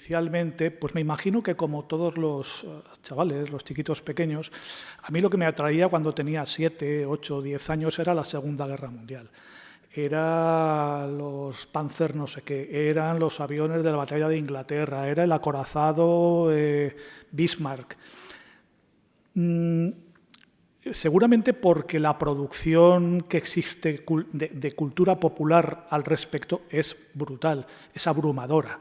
inicialmente, pues me imagino que como todos los chavales, los chiquitos pequeños, a mí lo que me atraía cuando tenía 7, 8, 10 años era la Segunda Guerra Mundial. Eran los Panzer no sé qué, eran los aviones de la batalla de Inglaterra, era el acorazado Bismarck. Seguramente porque la producción que existe de cultura popular al respecto es brutal, es abrumadora.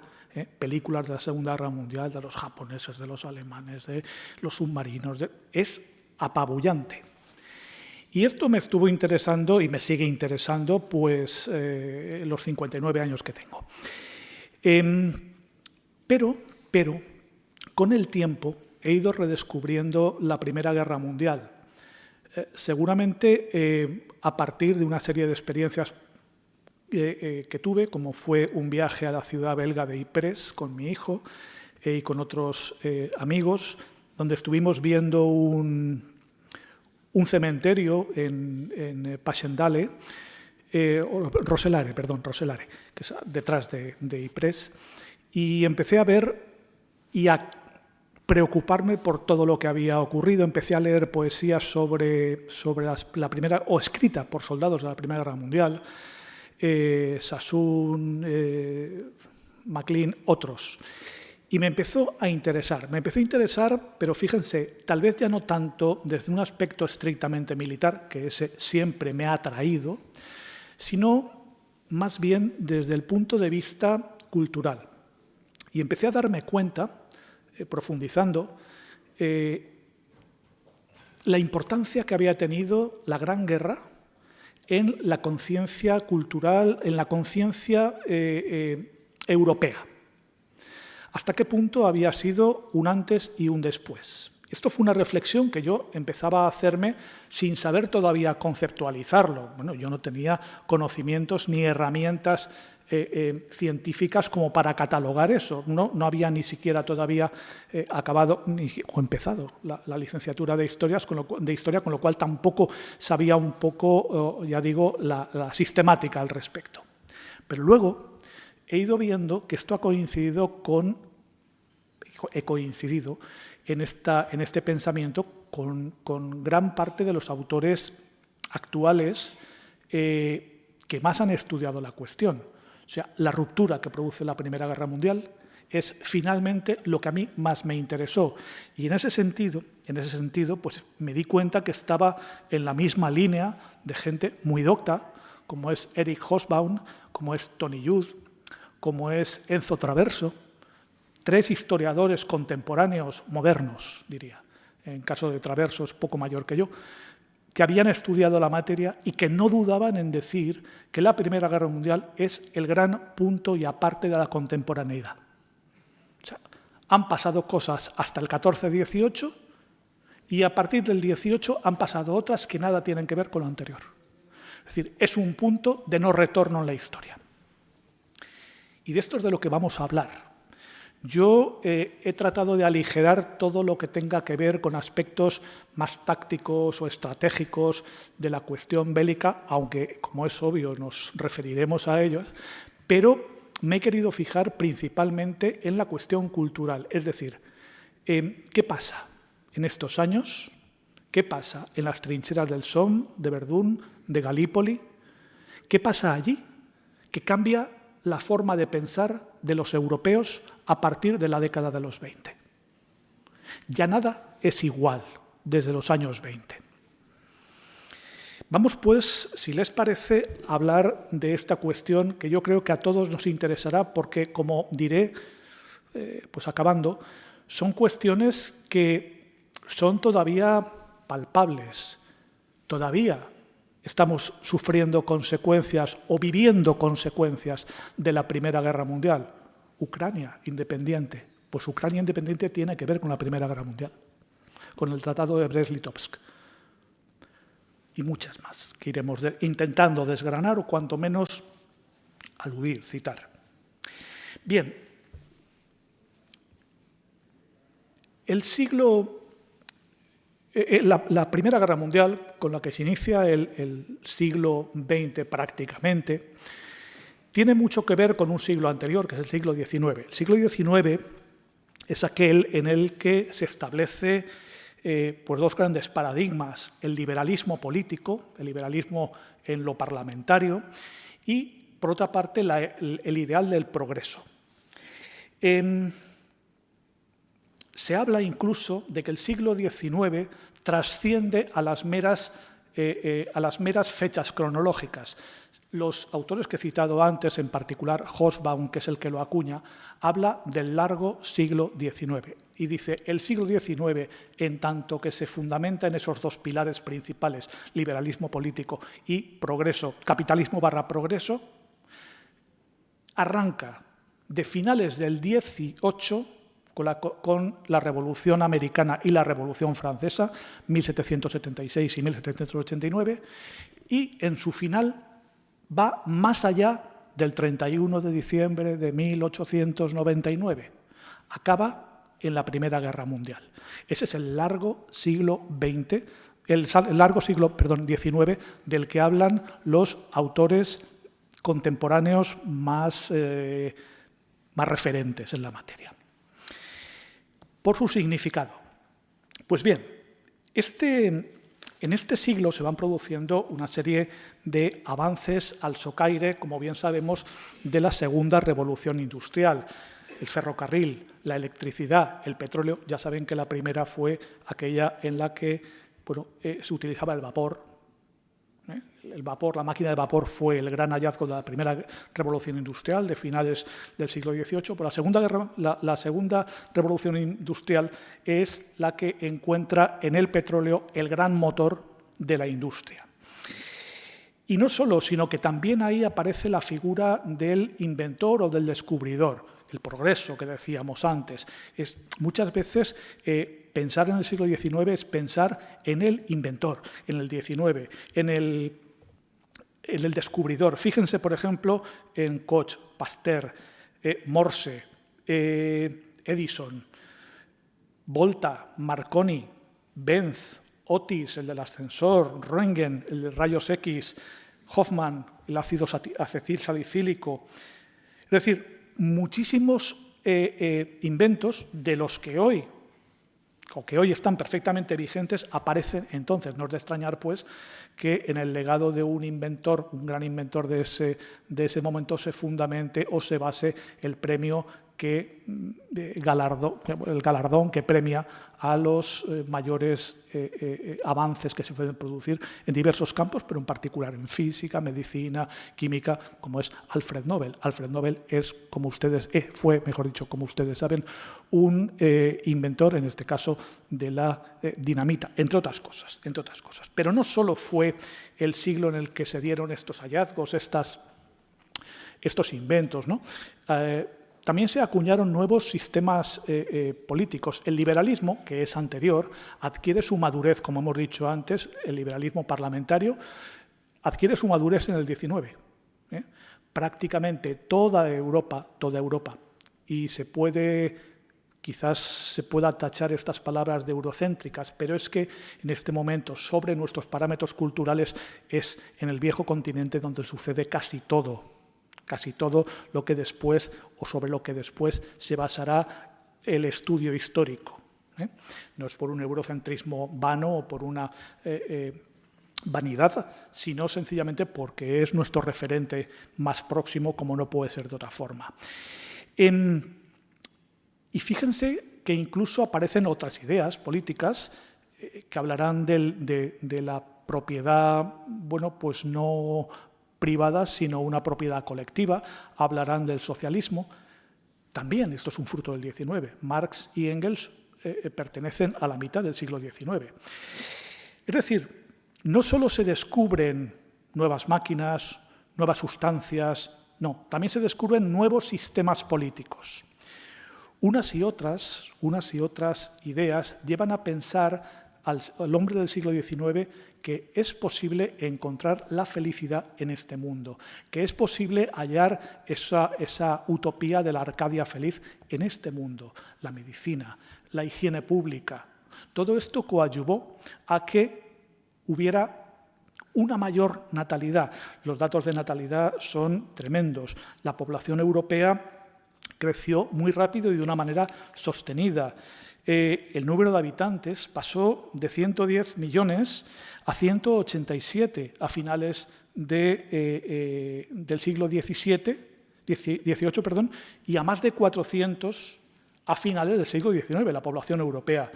Películas de la Segunda Guerra Mundial, de los japoneses, de los alemanes, de los submarinos, es apabullante. Y esto me estuvo interesando y me sigue interesando pues los 59 años que tengo. Pero con el tiempo he ido redescubriendo la Primera Guerra Mundial. Seguramente a partir de una serie de experiencias que tuve, como fue un viaje a la ciudad belga de Ypres con mi hijo y con otros amigos, donde estuvimos viendo un cementerio en Passchendaele, Roeselare, que es detrás de Ypres, y empecé a ver y a preocuparme por todo lo que había ocurrido. Empecé a leer poesía sobre la primera, o escrita por soldados de la Primera Guerra Mundial, Sassoon, Maclean, otros. Y me empezó a interesar, pero fíjense, tal vez ya no tanto desde un aspecto estrictamente militar, que ese siempre me ha atraído, sino más bien desde el punto de vista cultural. Y empecé a darme cuenta, profundizando, la importancia que había tenido la Gran Guerra en la conciencia cultural, en la conciencia europea. ¿Hasta qué punto había sido un antes y un después? Esto fue una reflexión que yo empezaba a hacerme sin saber todavía conceptualizarlo. Bueno, yo no tenía conocimientos ni herramientas científicas como para catalogar eso. No había ni siquiera todavía acabado o empezado la licenciatura de historia, con lo cual tampoco sabía un poco, ya digo, la sistemática al respecto. Pero luego he ido viendo que esto he coincidido en este pensamiento con gran parte de los autores actuales que más han estudiado la cuestión. O sea, la ruptura que produce la Primera Guerra Mundial es finalmente lo que a mí más me interesó. Y en ese sentido, pues me di cuenta que estaba en la misma línea de gente muy docta, como es Eric Hobsbawm, como es Tony Judt, como es Enzo Traverso, 3 historiadores contemporáneos modernos, diría, en caso de Traverso es poco mayor que yo, que habían estudiado la materia y que no dudaban en decir que la Primera Guerra Mundial es el gran punto y aparte de la contemporaneidad. O sea, han pasado cosas hasta el 14-18 y a partir del 18 han pasado otras que nada tienen que ver con lo anterior. Es decir, es un punto de no retorno en la historia. Y de esto es de lo que vamos a hablar. Yo he tratado de aligerar todo lo que tenga que ver con aspectos más tácticos o estratégicos de la cuestión bélica, aunque, como es obvio, nos referiremos a ellos, pero me he querido fijar principalmente en la cuestión cultural, es decir, ¿qué pasa en estos años? ¿Qué pasa en las trincheras del Somme, de Verdún, de Galípoli? ¿Qué pasa allí? Que cambia la forma de pensar de los europeos a partir de la década de los 20. Ya nada es igual desde los años 20. Vamos, pues, si les parece, a hablar de esta cuestión que yo creo que a todos nos interesará porque, como diré, pues acabando, son cuestiones que son todavía palpables, todavía estamos sufriendo consecuencias o viviendo consecuencias de la Primera Guerra Mundial. Ucrania independiente. Pues Ucrania independiente tiene que ver con la Primera Guerra Mundial, con el Tratado de Brest-Litovsk. Y muchas más que iremos intentando desgranar o cuanto menos aludir, citar. Bien, el siglo... La Primera Guerra Mundial, con la que se inicia el siglo XX prácticamente, tiene mucho que ver con un siglo anterior, que es el siglo XIX. El siglo XIX es aquel en el que se establece pues dos grandes paradigmas, el liberalismo político, el liberalismo en lo parlamentario, y, por otra parte, el ideal del progreso. Se habla incluso de que el siglo XIX trasciende a las meras fechas cronológicas. Los autores que he citado antes, en particular Hobsbawm, que es el que lo acuña, habla del largo siglo XIX y dice el siglo XIX, en tanto que se fundamenta en esos dos pilares principales, liberalismo político y progreso, capitalismo / progreso, arranca de finales del XVIII con la Revolución Americana y la Revolución Francesa, 1776 y 1789, y en su final va más allá del 31 de diciembre de 1899. Acaba en la Primera Guerra Mundial. Ese es el largo siglo XX, el largo siglo XIX, del que hablan los autores contemporáneos más referentes en la materia. Por su significado. Pues bien, en este siglo se van produciendo una serie de avances al socaire, como bien sabemos, de la segunda revolución industrial. El ferrocarril, la electricidad, el petróleo. Ya saben que la primera fue aquella en la que se utilizaba el vapor. El vapor, la máquina de vapor fue el gran hallazgo de la primera revolución industrial de finales del siglo XVIII, pero la segunda revolución industrial es la que encuentra en el petróleo el gran motor de la industria. Y no solo, sino que también ahí aparece la figura del inventor o del descubridor, el progreso que decíamos antes. Muchas veces pensar en el siglo XIX es pensar en el inventor, en el XIX, en el descubridor. Fíjense, por ejemplo, en Koch, Pasteur, Morse, Edison, Volta, Marconi, Benz, Otis, el del ascensor, Röntgen, el de rayos X, Hoffman, el ácido acetilsalicílico. Es decir, muchísimos inventos de los que hoy están perfectamente vigentes, aparecen entonces. No es de extrañar, pues, que en el legado de un inventor, un gran inventor de ese momento, se fundamente o se base el premio el galardón que premia a los mayores avances que se pueden producir en diversos campos, pero en particular en física, medicina, química, como es Alfred Nobel. Alfred Nobel fue, como ustedes saben, un inventor, en este caso, de la dinamita, entre otras cosas. Pero no solo fue el siglo en el que se dieron estos hallazgos, estos inventos, ¿no? También se acuñaron nuevos sistemas políticos. El liberalismo, que es anterior, adquiere su madurez, como hemos dicho antes, el liberalismo parlamentario adquiere su madurez en el XIX. Prácticamente toda Europa, y quizás se pueda tachar estas palabras de eurocéntricas, pero es que en este momento, sobre nuestros parámetros culturales, es en el viejo continente donde sucede casi todo lo que después, o sobre lo que después se basará el estudio histórico. No es por un eurocentrismo vano o por una vanidad, sino sencillamente porque es nuestro referente más próximo, como no puede ser de otra forma. Y fíjense que incluso aparecen otras ideas políticas que hablarán de la propiedad, pues no privada, sino una propiedad colectiva. Hablarán del socialismo. También esto es un fruto del XIX. Marx y Engels pertenecen a la mitad del siglo XIX. Es decir, no solo se descubren nuevas máquinas, nuevas sustancias, no, también se descubren nuevos sistemas políticos. Unas y otras ideas llevan a pensar al hombre del siglo XIX que es posible encontrar la felicidad en este mundo, que es posible hallar esa utopía de la Arcadia feliz en este mundo, la medicina, la higiene pública. Todo esto coadyuvó a que hubiera una mayor natalidad. Los datos de natalidad son tremendos. La población europea creció muy rápido y de una manera sostenida. El número de habitantes pasó de 110 millones a 187 a finales del siglo XVIII, y a más de 400 a finales del siglo XIX, la población europea.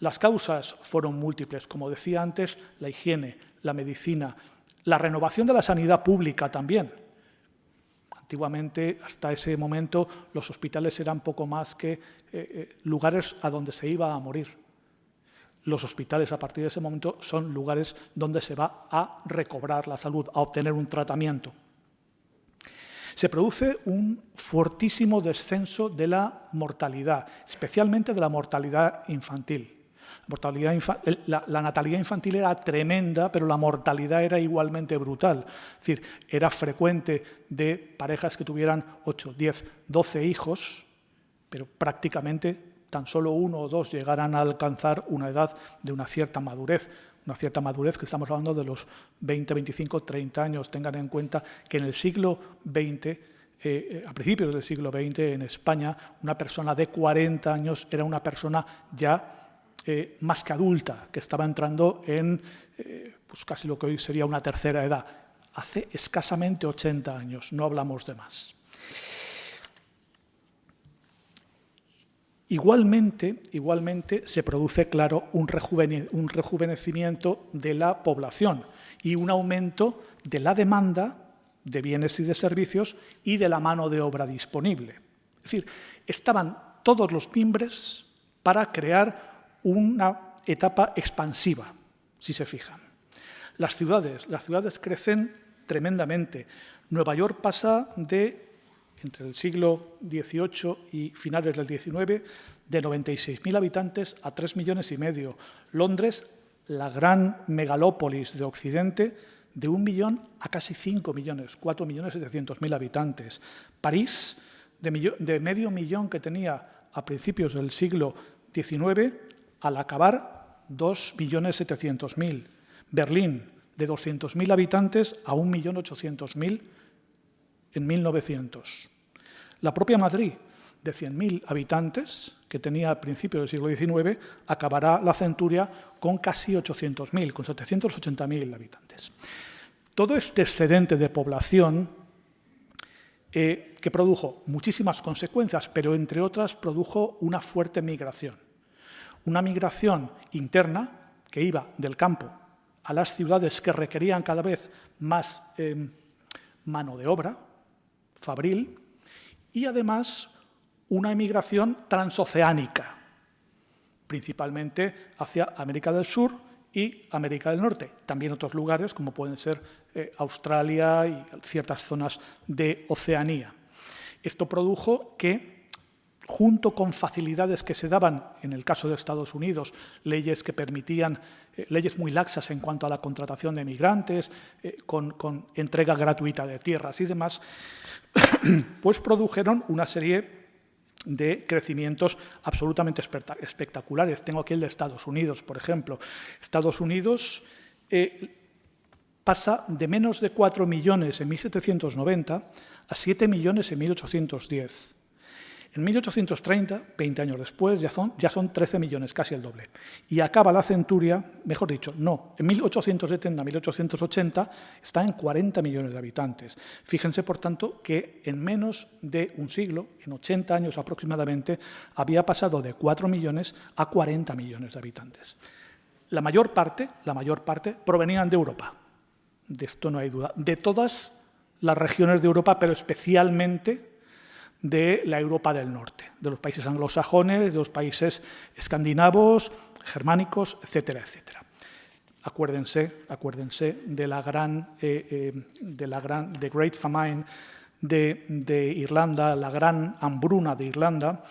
Las causas fueron múltiples, como decía antes, la higiene, la medicina, la renovación de la sanidad pública también. Antiguamente, hasta ese momento, los hospitales eran poco más que lugares a donde se iba a morir. Los hospitales, a partir de ese momento, son lugares donde se va a recobrar la salud, a obtener un tratamiento. Se produce un fortísimo descenso de la mortalidad, especialmente de la mortalidad infantil. La natalidad infantil era tremenda, pero la mortalidad era igualmente brutal. Es decir, era frecuente de parejas que tuvieran 8, 10, 12 hijos, pero prácticamente tan solo 1 o 2 llegaran a alcanzar una edad de una cierta madurez. Una cierta madurez que estamos hablando de los 20, 25, 30 años. Tengan en cuenta que en el siglo XX, a principios del siglo XX, en España, una persona de 40 años era una persona ya más que adulta, que estaba entrando en pues casi lo que hoy sería una tercera edad. Hace escasamente 80 años, no hablamos de más. Igualmente se produce, claro, un rejuvenecimiento de la población y un aumento de la demanda de bienes y de servicios y de la mano de obra disponible. Es decir, estaban todos los mimbres para crear una etapa expansiva, si se fijan. Las ciudades crecen tremendamente. Nueva York pasa entre el siglo XVIII y finales del XIX, de 96.000 habitantes a 3,5 millones. Londres, la gran megalópolis de Occidente, de 1 millón a casi 5 millones, 4.700.000 habitantes. París, de medio millón que tenía a principios del siglo XIX, al acabar 2.700.000. Berlín, de 200.000 habitantes a 1.800.000 en 1900. La propia Madrid, de 100.000 habitantes, que tenía a principios del siglo XIX, acabará la centuria con casi 800.000, con 780.000 habitantes. Todo este excedente de población que produjo muchísimas consecuencias, pero entre otras produjo una fuerte migración. Una migración interna que iba del campo a las ciudades que requerían cada vez más mano de obra, fabril, y además una emigración transoceánica, principalmente hacia América del Sur y América del Norte. También otros lugares, como pueden ser Australia y ciertas zonas de Oceanía. Esto produjo que, junto con facilidades que se daban, en el caso de Estados Unidos, leyes que permitían, leyes muy laxas en cuanto a la contratación de migrantes, con entrega gratuita de tierras y demás, pues produjeron una serie de crecimientos absolutamente espectaculares. Tengo aquí el de Estados Unidos, por ejemplo. Estados Unidos pasa de menos de 4 millones en 1790 a 7 millones en 1810. En 1830, 20 años después, ya son 13 millones, casi el doble. Y acaba la centuria, mejor dicho, no, en 1870, 1880 está en 40 millones de habitantes. Fíjense, por tanto, que en menos de un siglo, en 80 años aproximadamente, había pasado de 4 millones a 40 millones de habitantes. La mayor parte provenían de Europa. De esto no hay duda. De todas las regiones de Europa, pero especialmente de la Europa del Norte, de los países anglosajones, de los países escandinavos, germánicos, etcétera, etcétera. Acuérdense de la The Great Famine de Irlanda, la gran hambruna de Irlanda,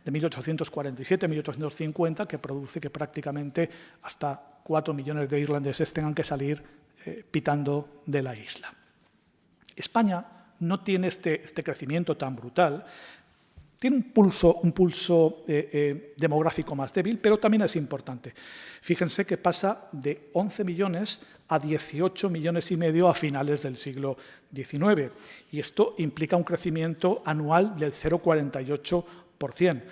de 1847-1850, que produce que prácticamente hasta 4 millones de irlandeses tengan que salir pitando de la isla. España no tiene este crecimiento tan brutal, Tiene un pulso demográfico más débil, pero también es importante. Fíjense que pasa de 11 millones a 18 millones y medio a finales del siglo XIX. Y esto implica un crecimiento anual del 0,48%.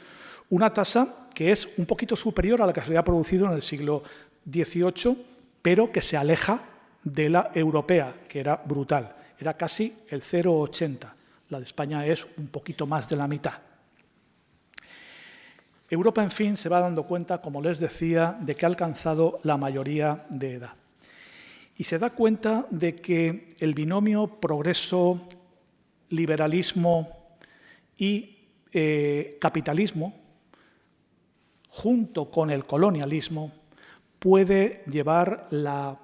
Una tasa que es un poquito superior a la que se había producido en el siglo XVIII, pero que se aleja de la europea, que era brutal. Era casi el 0,80. La de España es un poquito más de la mitad. Europa, en fin, se va dando cuenta, como les decía, de que ha alcanzado la mayoría de edad. Y se da cuenta de que el binomio progreso, liberalismo y capitalismo, junto con el colonialismo, puede llevar la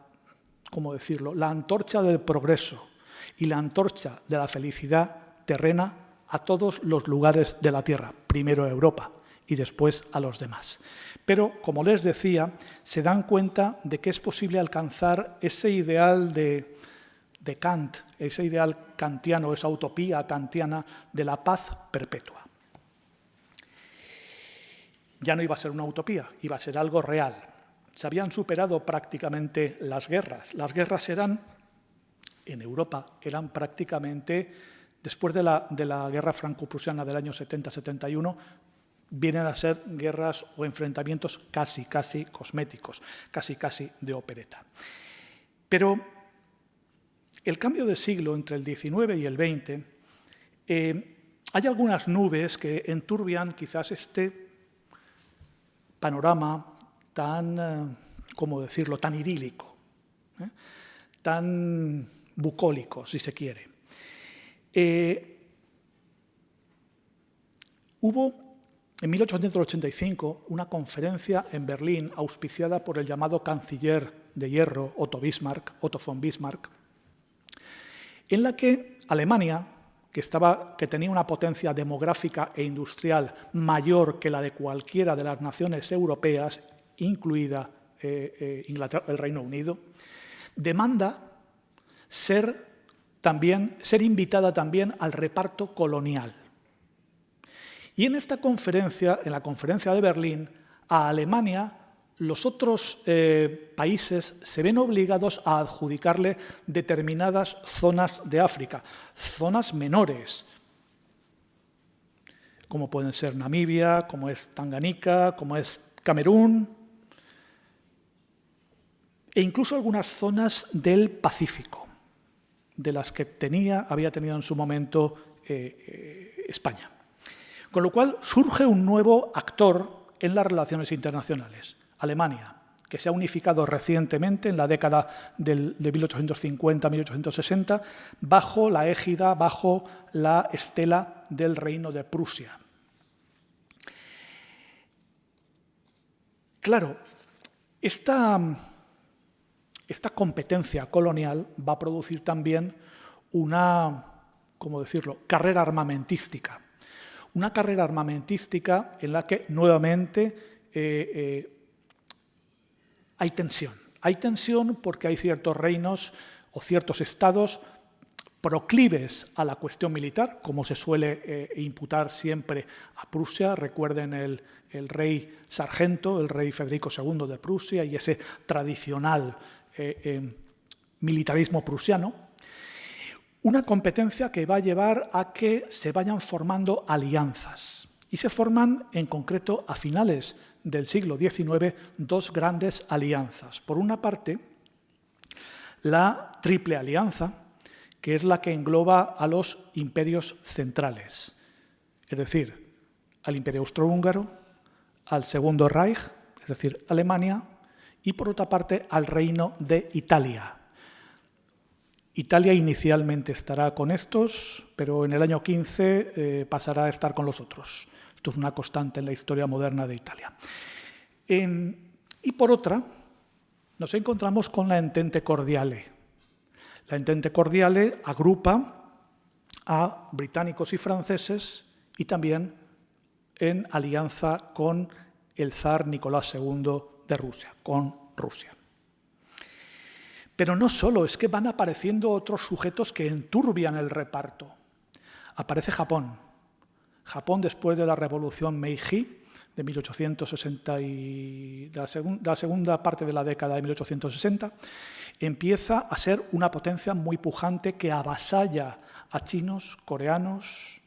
antorcha del progreso y la antorcha de la felicidad terrena a todos los lugares de la Tierra, primero a Europa y después a los demás. Pero, como les decía, se dan cuenta de que es posible alcanzar ese ideal de Kant, ese ideal kantiano, esa utopía kantiana de la paz perpetua. Ya no iba a ser una utopía, iba a ser algo real. Se habían superado prácticamente las guerras. Las guerras en Europa eran prácticamente, después de la guerra franco-prusiana del año 70-71, vienen a ser guerras o enfrentamientos casi cosméticos, casi de opereta. Pero el cambio de siglo entre el XIX y el XX, hay algunas nubes que enturbian quizás este panorama tan, ¿cómo decirlo?, tan idílico, tan bucólico, si se quiere. Hubo en 1885 una conferencia en Berlín auspiciada por el llamado canciller de hierro Otto von Bismarck, en la que Alemania, que tenía una potencia demográfica e industrial mayor que la de cualquiera de las naciones europeas, incluida Inglaterra, el Reino Unido, demanda ser invitada también al reparto colonial. Y en esta conferencia, en la conferencia de Berlín, a Alemania, los otros países se ven obligados a adjudicarle determinadas zonas de África, zonas menores, como pueden ser Namibia, como es Tanganica, como es Camerún, e incluso algunas zonas del Pacífico, de las que había tenido en su momento España. Con lo cual surge un nuevo actor en las relaciones internacionales, Alemania, que se ha unificado recientemente en la década de 1850-1860 bajo la égida, bajo la estela del Reino de Prusia. Claro, esta competencia colonial va a producir también una, ¿cómo decirlo?, carrera armamentística. Una carrera armamentística en la que nuevamente hay tensión. Hay tensión porque hay ciertos reinos o ciertos estados proclives a la cuestión militar, como se suele imputar siempre a Prusia. Recuerden el rey Sargento, el rey Federico II de Prusia y ese tradicional militarismo prusiano. Una competencia que va a llevar a que se vayan formando alianzas. Y se forman, en concreto, a finales del siglo XIX, dos grandes alianzas. Por una parte, la Triple Alianza, que es la que engloba a los imperios centrales, es decir, al Imperio Austrohúngaro, al Segundo Reich, es decir, Alemania, y por otra parte al Reino de Italia. Italia inicialmente estará con estos, pero en el año 15 pasará a estar con los otros. Esto es una constante en la historia moderna de Italia. Y por otra, nos encontramos con la Entente Cordiale. La Entente Cordiale agrupa a británicos y franceses y también en alianza con el zar Nicolás II de Rusia, con Rusia. Pero no solo, es que van apareciendo otros sujetos que enturbian el reparto. Aparece Japón. Japón, después de la Revolución Meiji, de 1860 y la segunda parte de la década de 1860, empieza a ser una potencia muy pujante que avasalla a chinos, coreanos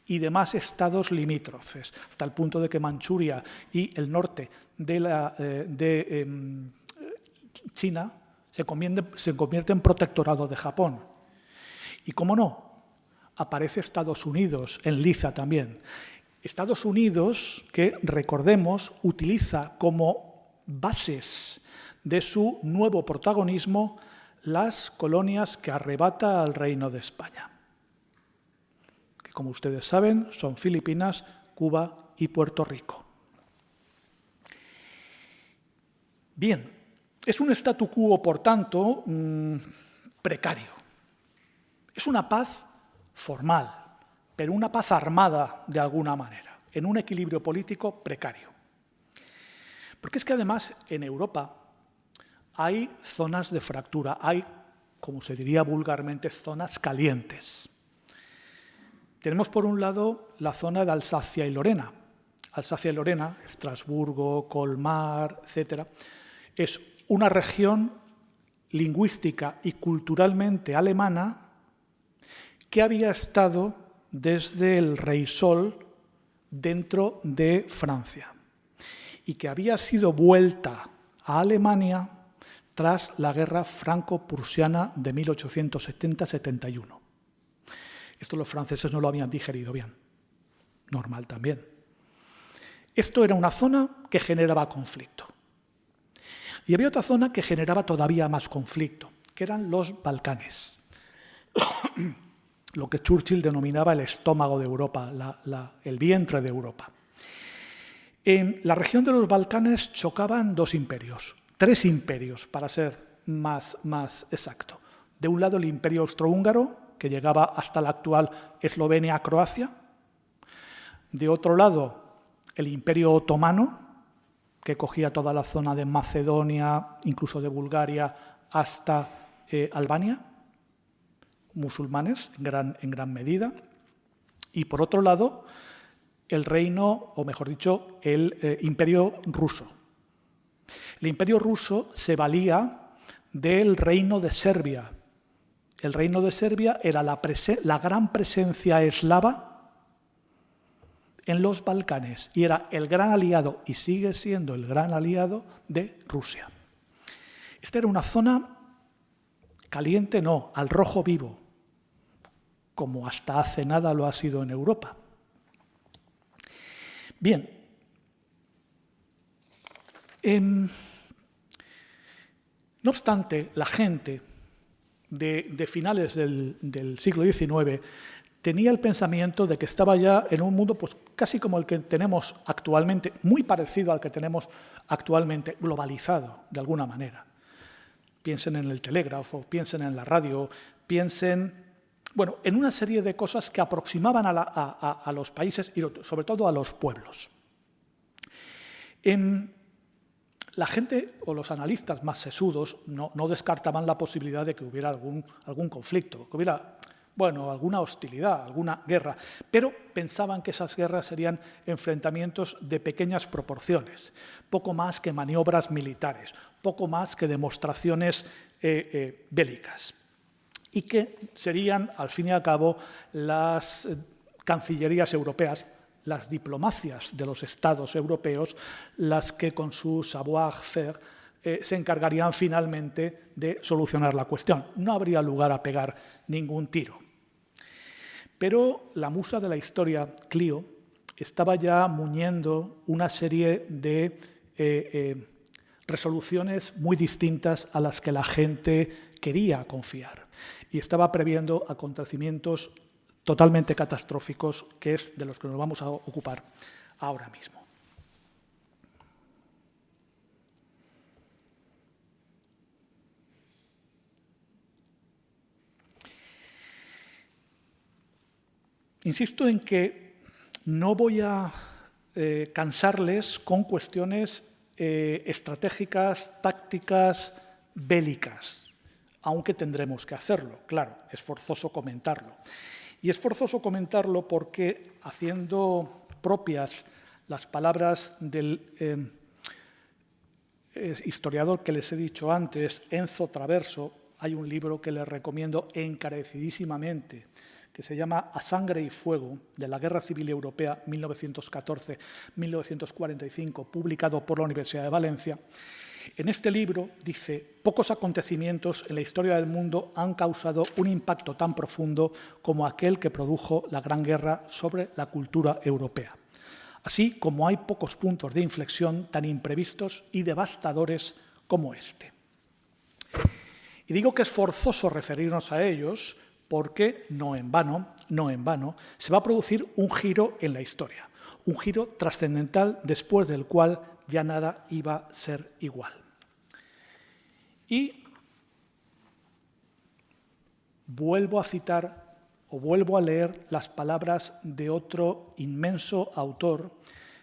y demás estados limítrofes, hasta el punto de que Manchuria y el norte de China se convierte en protectorado de Japón. Y cómo no, aparece Estados Unidos en liza también. Estados Unidos, que recordemos, utiliza como bases de su nuevo protagonismo las colonias que arrebata al Reino de España, que como ustedes saben son Filipinas, Cuba y Puerto Rico. Bien, es un statu quo, por tanto, precario. Es una paz formal, pero una paz armada de alguna manera, en un equilibrio político precario. Porque es que además en Europa hay zonas de fractura, hay, como se diría vulgarmente, zonas calientes. Tenemos por un lado la zona de Alsacia y Lorena. Alsacia y Lorena, Estrasburgo, Colmar, etc., es una región lingüística y culturalmente alemana que había estado desde el Rey Sol dentro de Francia y que había sido vuelta a Alemania tras la guerra franco-prusiana de 1870-71. Esto los franceses no lo habían digerido bien. Normal también. Esto era una zona que generaba conflicto. Y había otra zona que generaba todavía más conflicto, que eran los Balcanes. Lo que Churchill denominaba el estómago de Europa, el vientre de Europa. En la región de los Balcanes chocaban tres imperios, para ser más exacto. De un lado el imperio austrohúngaro, que llegaba hasta la actual Eslovenia-Croacia. De otro lado, el imperio otomano, que cogía toda la zona de Macedonia, incluso de Bulgaria, hasta Albania, musulmanes en gran medida. Y por otro lado, el reino, o mejor dicho, el imperio ruso. El imperio ruso se valía del reino de Serbia. El reino de Serbia era la gran presencia eslava en los Balcanes y era el gran aliado, y sigue siendo el gran aliado, de Rusia. Esta era una zona caliente, no, al rojo vivo, como hasta hace nada lo ha sido en Europa. Bien, no obstante, la gente de finales del siglo XIX tenía el pensamiento de que estaba ya en un mundo pues, casi como el que tenemos actualmente, muy parecido al que tenemos actualmente, globalizado de alguna manera. Piensen en el telégrafo, piensen en la radio, piensen en una serie de cosas que aproximaban a los países y sobre todo a los pueblos. La gente o los analistas más sesudos no descartaban la posibilidad de que hubiera algún conflicto, que hubiera alguna hostilidad, alguna guerra, pero pensaban que esas guerras serían enfrentamientos de pequeñas proporciones, poco más que maniobras militares, poco más que demostraciones bélicas, y que serían, al fin y al cabo, las cancillerías europeas, las diplomacias de los estados europeos, las que con su savoir-faire se encargarían finalmente de solucionar la cuestión. No habría lugar a pegar ningún tiro. Pero la musa de la historia, Clio, estaba ya muñendo una serie de resoluciones muy distintas a las que la gente quería confiar. Y estaba previendo acontecimientos totalmente catastróficos, que es de los que nos vamos a ocupar ahora mismo. Insisto en que no voy a cansarles con cuestiones estratégicas, tácticas, bélicas, aunque tendremos que hacerlo, claro, es forzoso comentarlo. Y es forzoso comentarlo porque, haciendo propias las palabras del historiador que les he dicho antes, Enzo Traverso, hay un libro que les recomiendo encarecidísimamente, que se llama A sangre y fuego, de la Guerra Civil Europea 1914-1945, publicado por la Universidad de Valencia. En este libro dice: pocos acontecimientos en la historia del mundo han causado un impacto tan profundo como aquel que produjo la Gran Guerra sobre la cultura europea. Así como hay pocos puntos de inflexión tan imprevistos y devastadores como este. Y digo que es forzoso referirnos a ellos porque, no en vano, se va a producir un giro en la historia, un giro trascendental después del cual ya nada iba a ser igual. Y vuelvo a citar o vuelvo a leer las palabras de otro inmenso autor,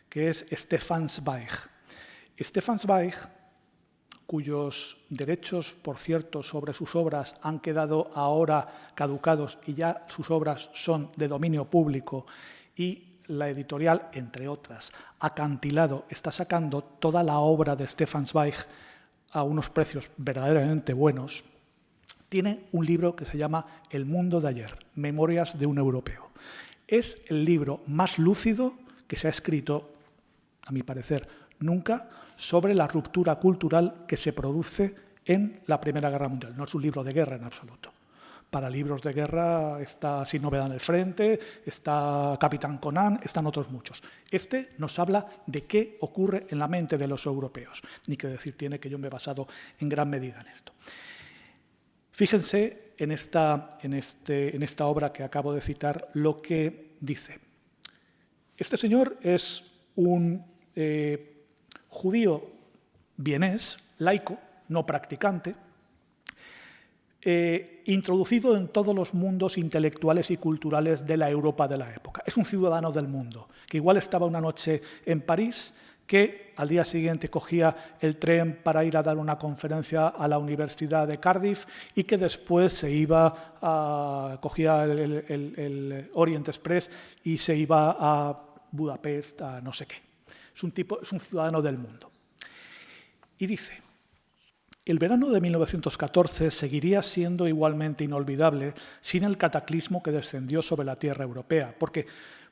que es Stefan Zweig. Stefan Zweig, cuyos derechos, por cierto, sobre sus obras han quedado ahora caducados y ya sus obras son de dominio público, y la editorial, entre otras, Acantilado, está sacando toda la obra de Stefan Zweig a unos precios verdaderamente buenos, tiene un libro que se llama El mundo de ayer, Memorias de un europeo. Es el libro más lúcido que se ha escrito, a mi parecer, nunca, sobre la ruptura cultural que se produce en la Primera Guerra Mundial. No es un libro de guerra en absoluto. Para libros de guerra está Sin novedad en el frente, está Capitán Conan, están otros muchos. Este nos habla de qué ocurre en la mente de los europeos. Ni que decir tiene que yo me he basado en gran medida en esto. Fíjense en esta obra que acabo de citar lo que dice. Este señor es un judío vienés, laico, no practicante, introducido en todos los mundos intelectuales y culturales de la Europa de la época. Es un ciudadano del mundo, que igual estaba una noche en París, que al día siguiente cogía el tren para ir a dar una conferencia a la Universidad de Cardiff y que después cogía el Orient Express y se iba a Budapest, a no sé qué. Es un ciudadano del mundo. Y dice: el verano de 1914 seguiría siendo igualmente inolvidable sin el cataclismo que descendió sobre la tierra europea, porque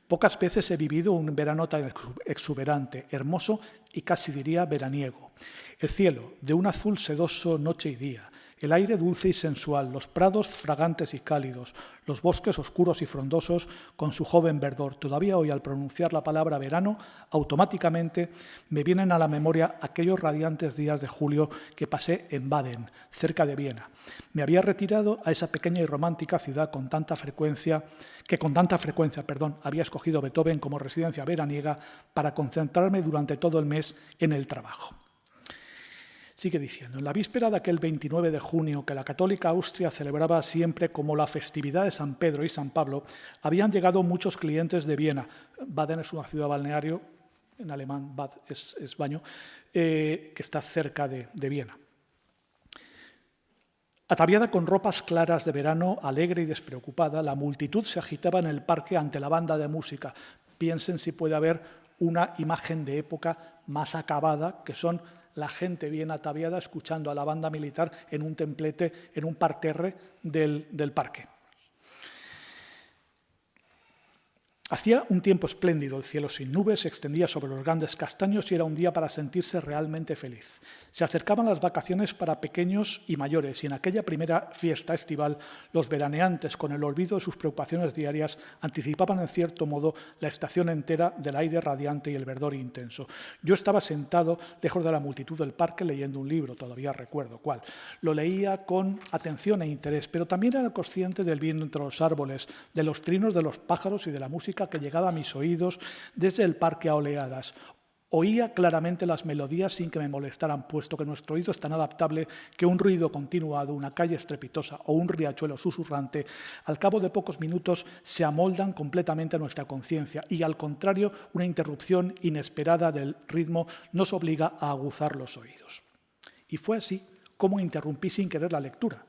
pocas veces he vivido un verano tan exuberante, hermoso y casi diría veraniego. El cielo, de un azul sedoso noche y día, el aire dulce y sensual, los prados fragantes y cálidos, los bosques oscuros y frondosos con su joven verdor. Todavía hoy, al pronunciar la palabra verano, automáticamente me vienen a la memoria aquellos radiantes días de julio que pasé en Baden, cerca de Viena. Me había retirado a esa pequeña y romántica ciudad que con tanta frecuencia había escogido Beethoven como residencia veraniega para concentrarme durante todo el mes en el trabajo. Sigue diciendo: en la víspera de aquel 29 de junio que la católica Austria celebraba siempre como la festividad de San Pedro y San Pablo, habían llegado muchos clientes de Viena. Baden es una ciudad balneario, en alemán Bad es baño, que está cerca de Viena. Ataviada con ropas claras de verano, alegre y despreocupada, la multitud se agitaba en el parque ante la banda de música. Piensen si puede haber una imagen de época más acabada, que son la gente bien ataviada escuchando a la banda militar en un templete, en un parterre del parque. Hacía un tiempo espléndido, el cielo sin nubes se extendía sobre los grandes castaños y era un día para sentirse realmente feliz. Se acercaban las vacaciones para pequeños y mayores y en aquella primera fiesta estival los veraneantes, con el olvido de sus preocupaciones diarias, anticipaban en cierto modo la estación entera del aire radiante y el verdor intenso. Yo estaba sentado lejos de la multitud del parque leyendo un libro, todavía recuerdo cuál. Lo leía con atención e interés, pero también era consciente del viento entre los árboles, de los trinos de los pájaros y de la música que llegaba a mis oídos desde el parque a oleadas. Oía claramente las melodías sin que me molestaran, puesto que nuestro oído es tan adaptable que un ruido continuado, una calle estrepitosa o un riachuelo susurrante, al cabo de pocos minutos se amoldan completamente a nuestra conciencia y, al contrario, una interrupción inesperada del ritmo nos obliga a aguzar los oídos. Y fue así como interrumpí sin querer la lectura,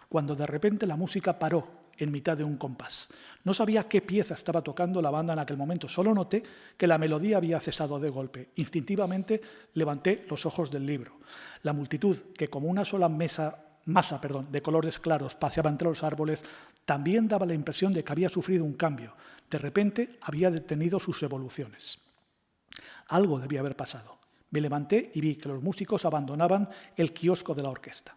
cuando de repente la música paró en mitad de un compás. No sabía qué pieza estaba tocando la banda en aquel momento, solo noté que la melodía había cesado de golpe. Instintivamente levanté los ojos del libro. La multitud, que como una sola masa de colores claros paseaba entre los árboles, también daba la impresión de que había sufrido un cambio. De repente había detenido sus evoluciones. Algo debía haber pasado. Me levanté y vi que los músicos abandonaban el kiosco de la orquesta.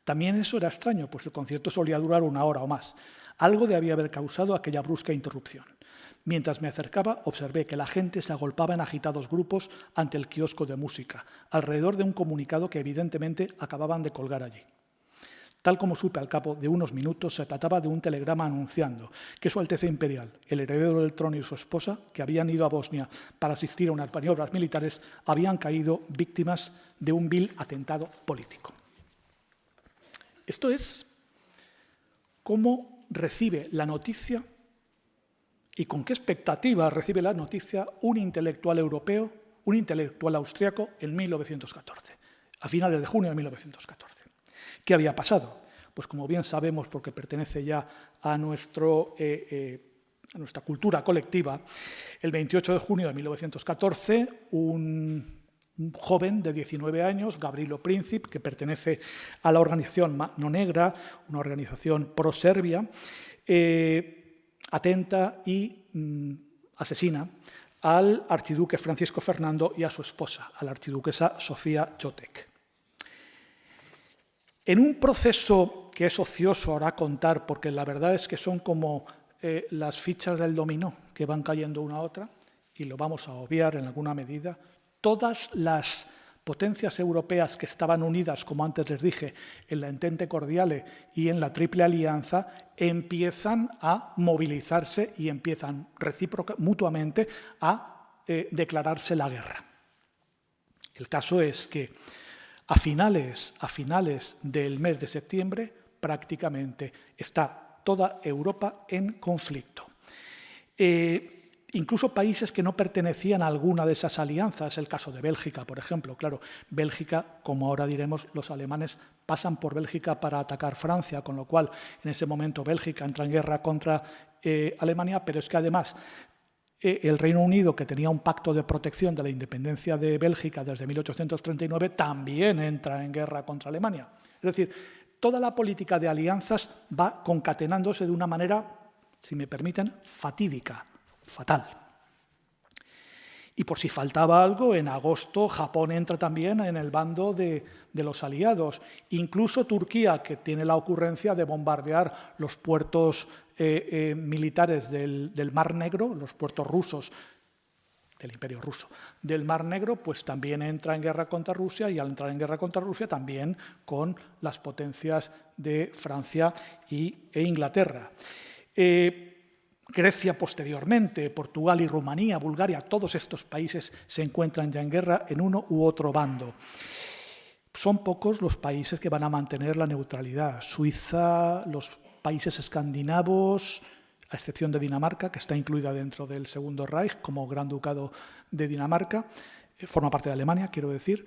También eso era extraño, pues el concierto solía durar 1 hora o más. Algo debía haber causado aquella brusca interrupción. Mientras me acercaba, observé que la gente se agolpaba en agitados grupos ante el kiosco de música, alrededor de un comunicado que evidentemente acababan de colgar allí. Tal como supe al cabo de unos minutos, se trataba de un telegrama anunciando que Su Alteza Imperial, el heredero del trono y su esposa, que habían ido a Bosnia para asistir a unas maniobras militares, habían caído víctimas de un vil atentado político. Esto es cómo recibe la noticia y con qué expectativa recibe la noticia un intelectual europeo, un intelectual austriaco en 1914, a finales de junio de 1914. ¿Qué había pasado? Pues como bien sabemos, porque pertenece ya a nuestra cultura colectiva, el 28 de junio de 1914, un joven de 19 años, Gavrilo Princip, que pertenece a la organización Mano Negra, una organización pro-serbia, atenta y asesina al archiduque Francisco Fernando y a su esposa, a la archiduquesa Sofía Chotek. En un proceso que es ocioso ahora contar, porque la verdad es que son como las fichas del dominó que van cayendo una a otra, y lo vamos a obviar en alguna medida, todas las potencias europeas que estaban unidas, como antes les dije, en la Entente Cordiale y en la Triple Alianza, empiezan a movilizarse y empiezan mutuamente a declararse la guerra. El caso es que a finales del mes de septiembre prácticamente está toda Europa en conflicto. Incluso países que no pertenecían a alguna de esas alianzas, el caso de Bélgica, por ejemplo. Claro, Bélgica, como ahora diremos, los alemanes pasan por Bélgica para atacar Francia, con lo cual en ese momento Bélgica entra en guerra contra Alemania, pero es que además el Reino Unido, que tenía un pacto de protección de la independencia de Bélgica desde 1839, también entra en guerra contra Alemania. Es decir, toda la política de alianzas va concatenándose de una manera, si me permiten, fatídica, fatal. Y por si faltaba algo, en agosto Japón entra también en el bando de los aliados. Incluso Turquía, que tiene la ocurrencia de bombardear los puertos militares del Mar Negro, los puertos rusos del Imperio Ruso, del Mar Negro, pues también entra en guerra contra Rusia, y al entrar en guerra contra Rusia también con las potencias de Francia e Inglaterra. Grecia posteriormente, Portugal y Rumanía, Bulgaria, todos estos países se encuentran ya en guerra en uno u otro bando. Son pocos los países que van a mantener la neutralidad. Suiza, los países escandinavos, a excepción de Dinamarca, que está incluida dentro del Segundo Reich como Gran Ducado de Dinamarca, forma parte de Alemania, quiero decir.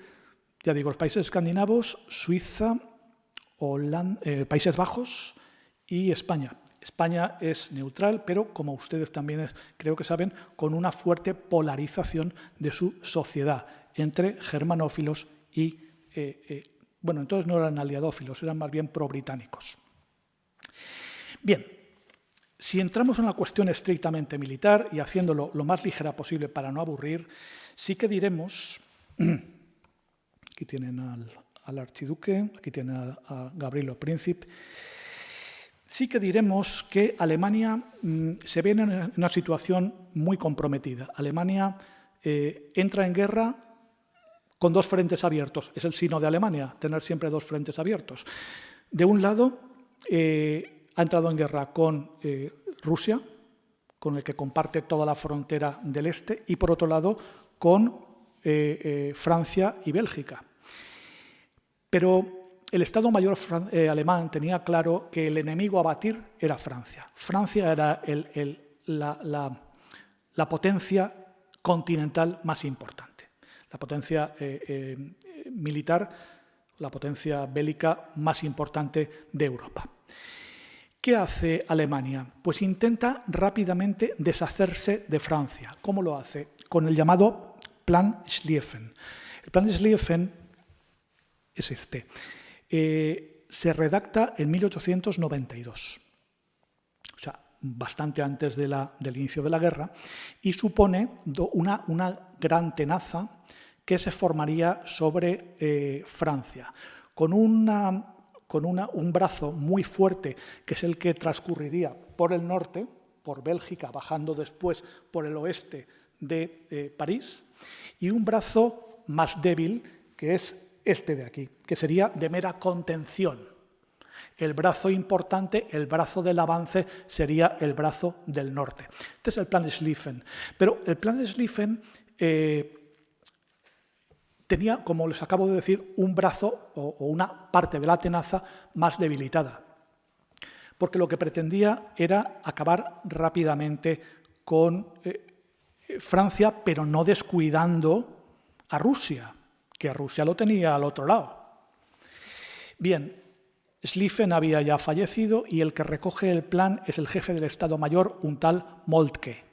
Ya digo, los países escandinavos, Suiza, Países Bajos y España. España es neutral, pero como ustedes también creo que saben, con una fuerte polarización de su sociedad entre germanófilos y, bueno, entonces no eran aliadófilos, eran más bien pro-británicos. Bien, si entramos en la cuestión estrictamente militar y haciéndolo lo más ligera posible para no aburrir, sí que diremos, aquí tienen al archiduque, aquí tienen a Gavrilo Princip, sí que diremos que Alemania se ve en una situación muy comprometida. Alemania entra en guerra con dos frentes abiertos. Es el signo de Alemania, tener siempre dos frentes abiertos. De un lado, ha entrado en guerra con Rusia, con el que comparte toda la frontera del este, y por otro lado, con Francia y Bélgica. Pero el Estado Mayor alemán tenía claro que el enemigo a batir era Francia. Francia era la potencia continental más importante, la potencia militar, la potencia bélica más importante de Europa. ¿Qué hace Alemania? Pues intenta rápidamente deshacerse de Francia. ¿Cómo lo hace? Con el llamado Plan Schlieffen. El Plan Schlieffen es este. Se redacta en 1892, o sea, bastante antes del inicio de la guerra, y supone una gran tenaza que se formaría sobre Francia, con un brazo muy fuerte, que es el que transcurriría por el norte, por Bélgica, bajando después por el oeste de París, y un brazo más débil, que es este de aquí, que sería de mera contención. El brazo importante, el brazo del avance, sería el brazo del norte. Este es el Plan de Schlieffen. Pero el Plan de Schlieffen tenía, como les acabo de decir, un brazo o una parte de la tenaza más debilitada, porque lo que pretendía era acabar rápidamente con Francia, pero no descuidando a Rusia, que a Rusia lo tenía al otro lado. Bien, Schlieffen había ya fallecido y el que recoge el plan es el jefe del Estado Mayor, un tal Moltke.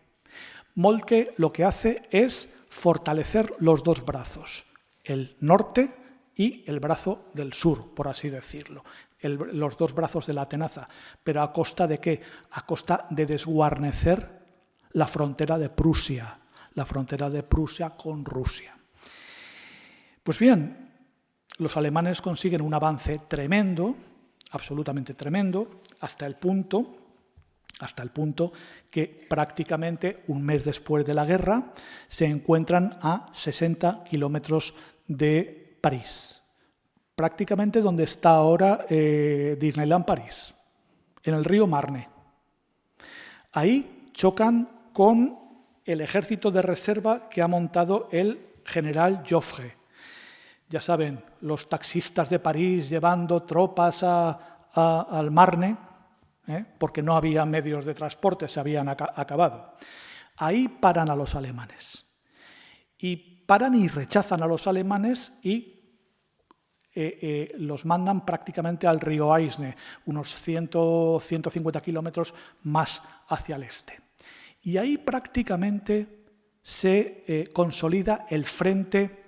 Moltke lo que hace es fortalecer los dos brazos, el norte y el brazo del sur, por así decirlo, los dos brazos de la tenaza. ¿Pero a costa de qué? A costa de desguarnecer la frontera de Prusia con Rusia. Pues bien, los alemanes consiguen un avance tremendo, absolutamente tremendo, hasta el punto que prácticamente un mes después de la guerra se encuentran a 60 kilómetros de París, prácticamente donde está ahora Disneyland París, en el río Marne. Ahí chocan con el ejército de reserva que ha montado el general Joffre. Ya saben, los taxistas de París llevando tropas al Marne, porque no había medios de transporte, se habían acabado. Ahí paran a los alemanes. Y paran y rechazan a los alemanes y los mandan prácticamente al río Aisne, unos 150 kilómetros más hacia el este. Y ahí prácticamente se consolida el frente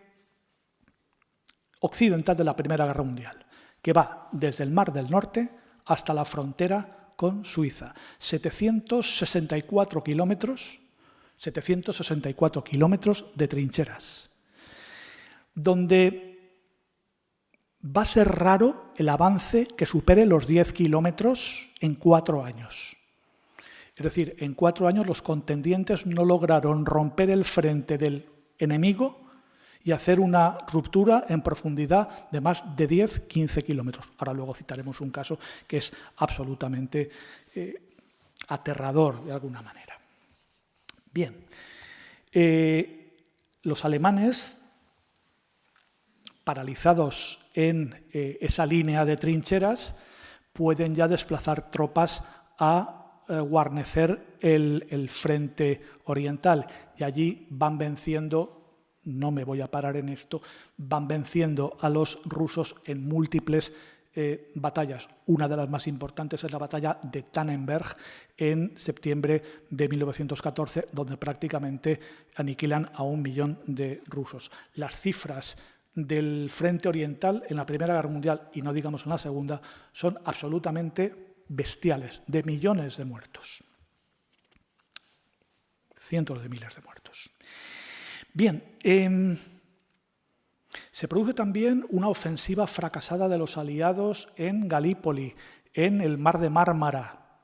occidental de la Primera Guerra Mundial, que va desde el Mar del Norte hasta la frontera con Suiza. 764 kilómetros de trincheras, donde va a ser raro el avance que supere los 10 kilómetros en 4 años. Es decir, en 4 años los contendientes no lograron romper el frente del enemigo y hacer una ruptura en profundidad de más de 10-15 kilómetros. Ahora luego citaremos un caso que es absolutamente aterrador de alguna manera. Bien, los alemanes, paralizados en esa línea de trincheras, pueden ya desplazar tropas a guarnecer el frente oriental y allí van venciendo. No me voy a parar en esto, van venciendo a los rusos en múltiples batallas. Una de las más importantes es la batalla de Tannenberg en septiembre de 1914, donde prácticamente aniquilan a 1 millón de rusos. Las cifras del frente oriental en la Primera Guerra Mundial, y no digamos en la Segunda, son absolutamente bestiales, de millones de muertos. Cientos de miles de muertos. Bien, se produce también una ofensiva fracasada de los aliados en Galípoli, en el Mar de Mármara,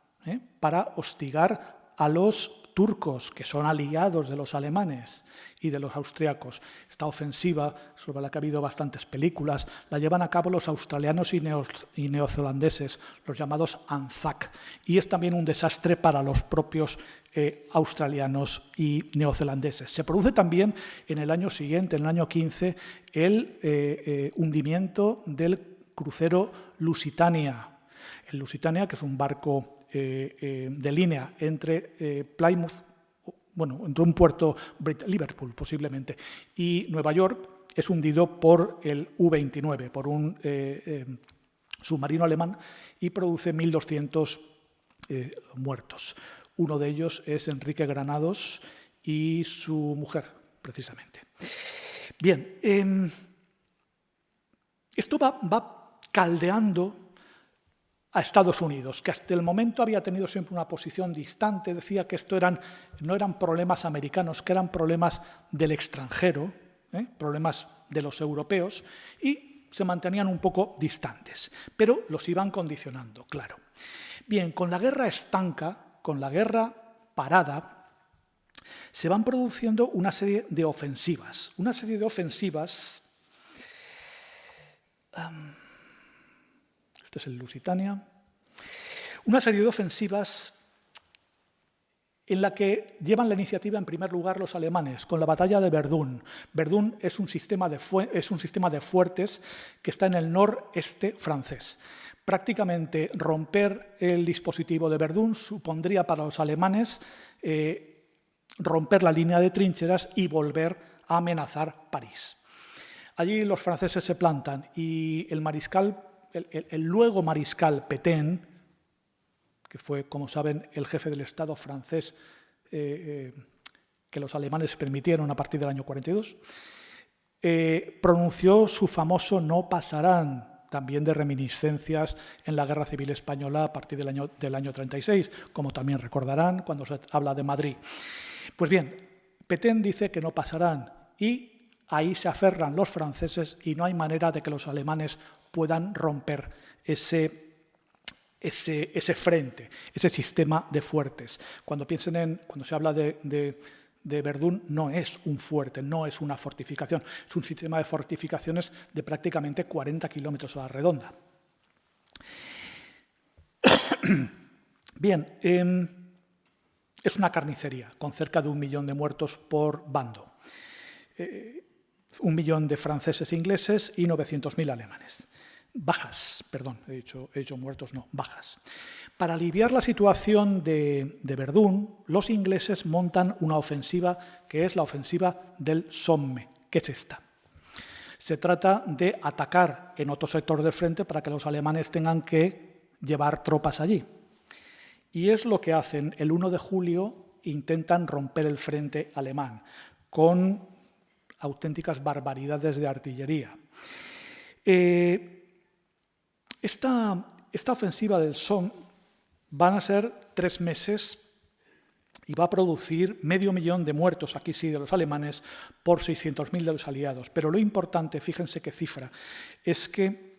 para hostigar a los turcos, que son aliados de los alemanes y de los austriacos. Esta ofensiva, sobre la que ha habido bastantes películas, la llevan a cabo los australianos y neozelandeses, los llamados ANZAC, y es también un desastre para los propios australianos y neozelandeses. Se produce también en el año siguiente, en el año 15, el hundimiento del crucero Lusitania. El Lusitania, que es un barco de línea entre Plymouth, entre un puerto, Liverpool posiblemente, y Nueva York, es hundido por el U-29, por un submarino alemán, y produce 1.200 muertos. Uno de ellos es Enrique Granados y su mujer, precisamente. Bien, esto va caldeando a Estados Unidos, que hasta el momento había tenido siempre una posición distante, decía que esto no eran problemas americanos, que eran problemas del extranjero, problemas de los europeos, y se mantenían un poco distantes, pero los iban condicionando, claro. Bien, con la guerra estanca, con la guerra parada, se van produciendo una serie de ofensivas. Una serie de ofensivas... Este es el Lusitania. Una serie de ofensivas en la que llevan la iniciativa en primer lugar los alemanes, con la batalla de Verdún. Verdún es un sistema de fuertes que está en el noreste francés. Prácticamente romper el dispositivo de Verdún supondría para los alemanes romper la línea de trincheras y volver a amenazar París. Allí los franceses se plantan y el luego mariscal Pétain, que fue, como saben, el jefe del Estado francés que los alemanes permitieron a partir del año 42, pronunció su famoso «no pasarán», también de reminiscencias en la Guerra Civil Española a partir del año 36, como también recordarán cuando se habla de Madrid. Pues bien, Pétain dice que no pasarán y ahí se aferran los franceses y no hay manera de que los alemanes puedan romper ese frente, ese sistema de fuertes. Cuando se habla de Verdún, no es un fuerte, no es una fortificación, es un sistema de fortificaciones de prácticamente 40 kilómetros a la redonda. Bien, es una carnicería con cerca de 1 millón de muertos por bando. 1 millón de franceses e ingleses y 900.000 alemanes. Bajas, perdón, he dicho muertos, no, bajas. Para aliviar la situación de Verdún, los ingleses montan una ofensiva que es la ofensiva del Somme, que es esta. Se trata de atacar en otro sector del frente para que los alemanes tengan que llevar tropas allí. Y es lo que hacen. El 1 de julio intentan romper el frente alemán con auténticas barbaridades de artillería. Esta ofensiva del Somme van a ser 3 meses y va a producir 500.000 de muertos, aquí sí, de los alemanes, por 600.000 de los aliados. Pero lo importante, fíjense qué cifra, es que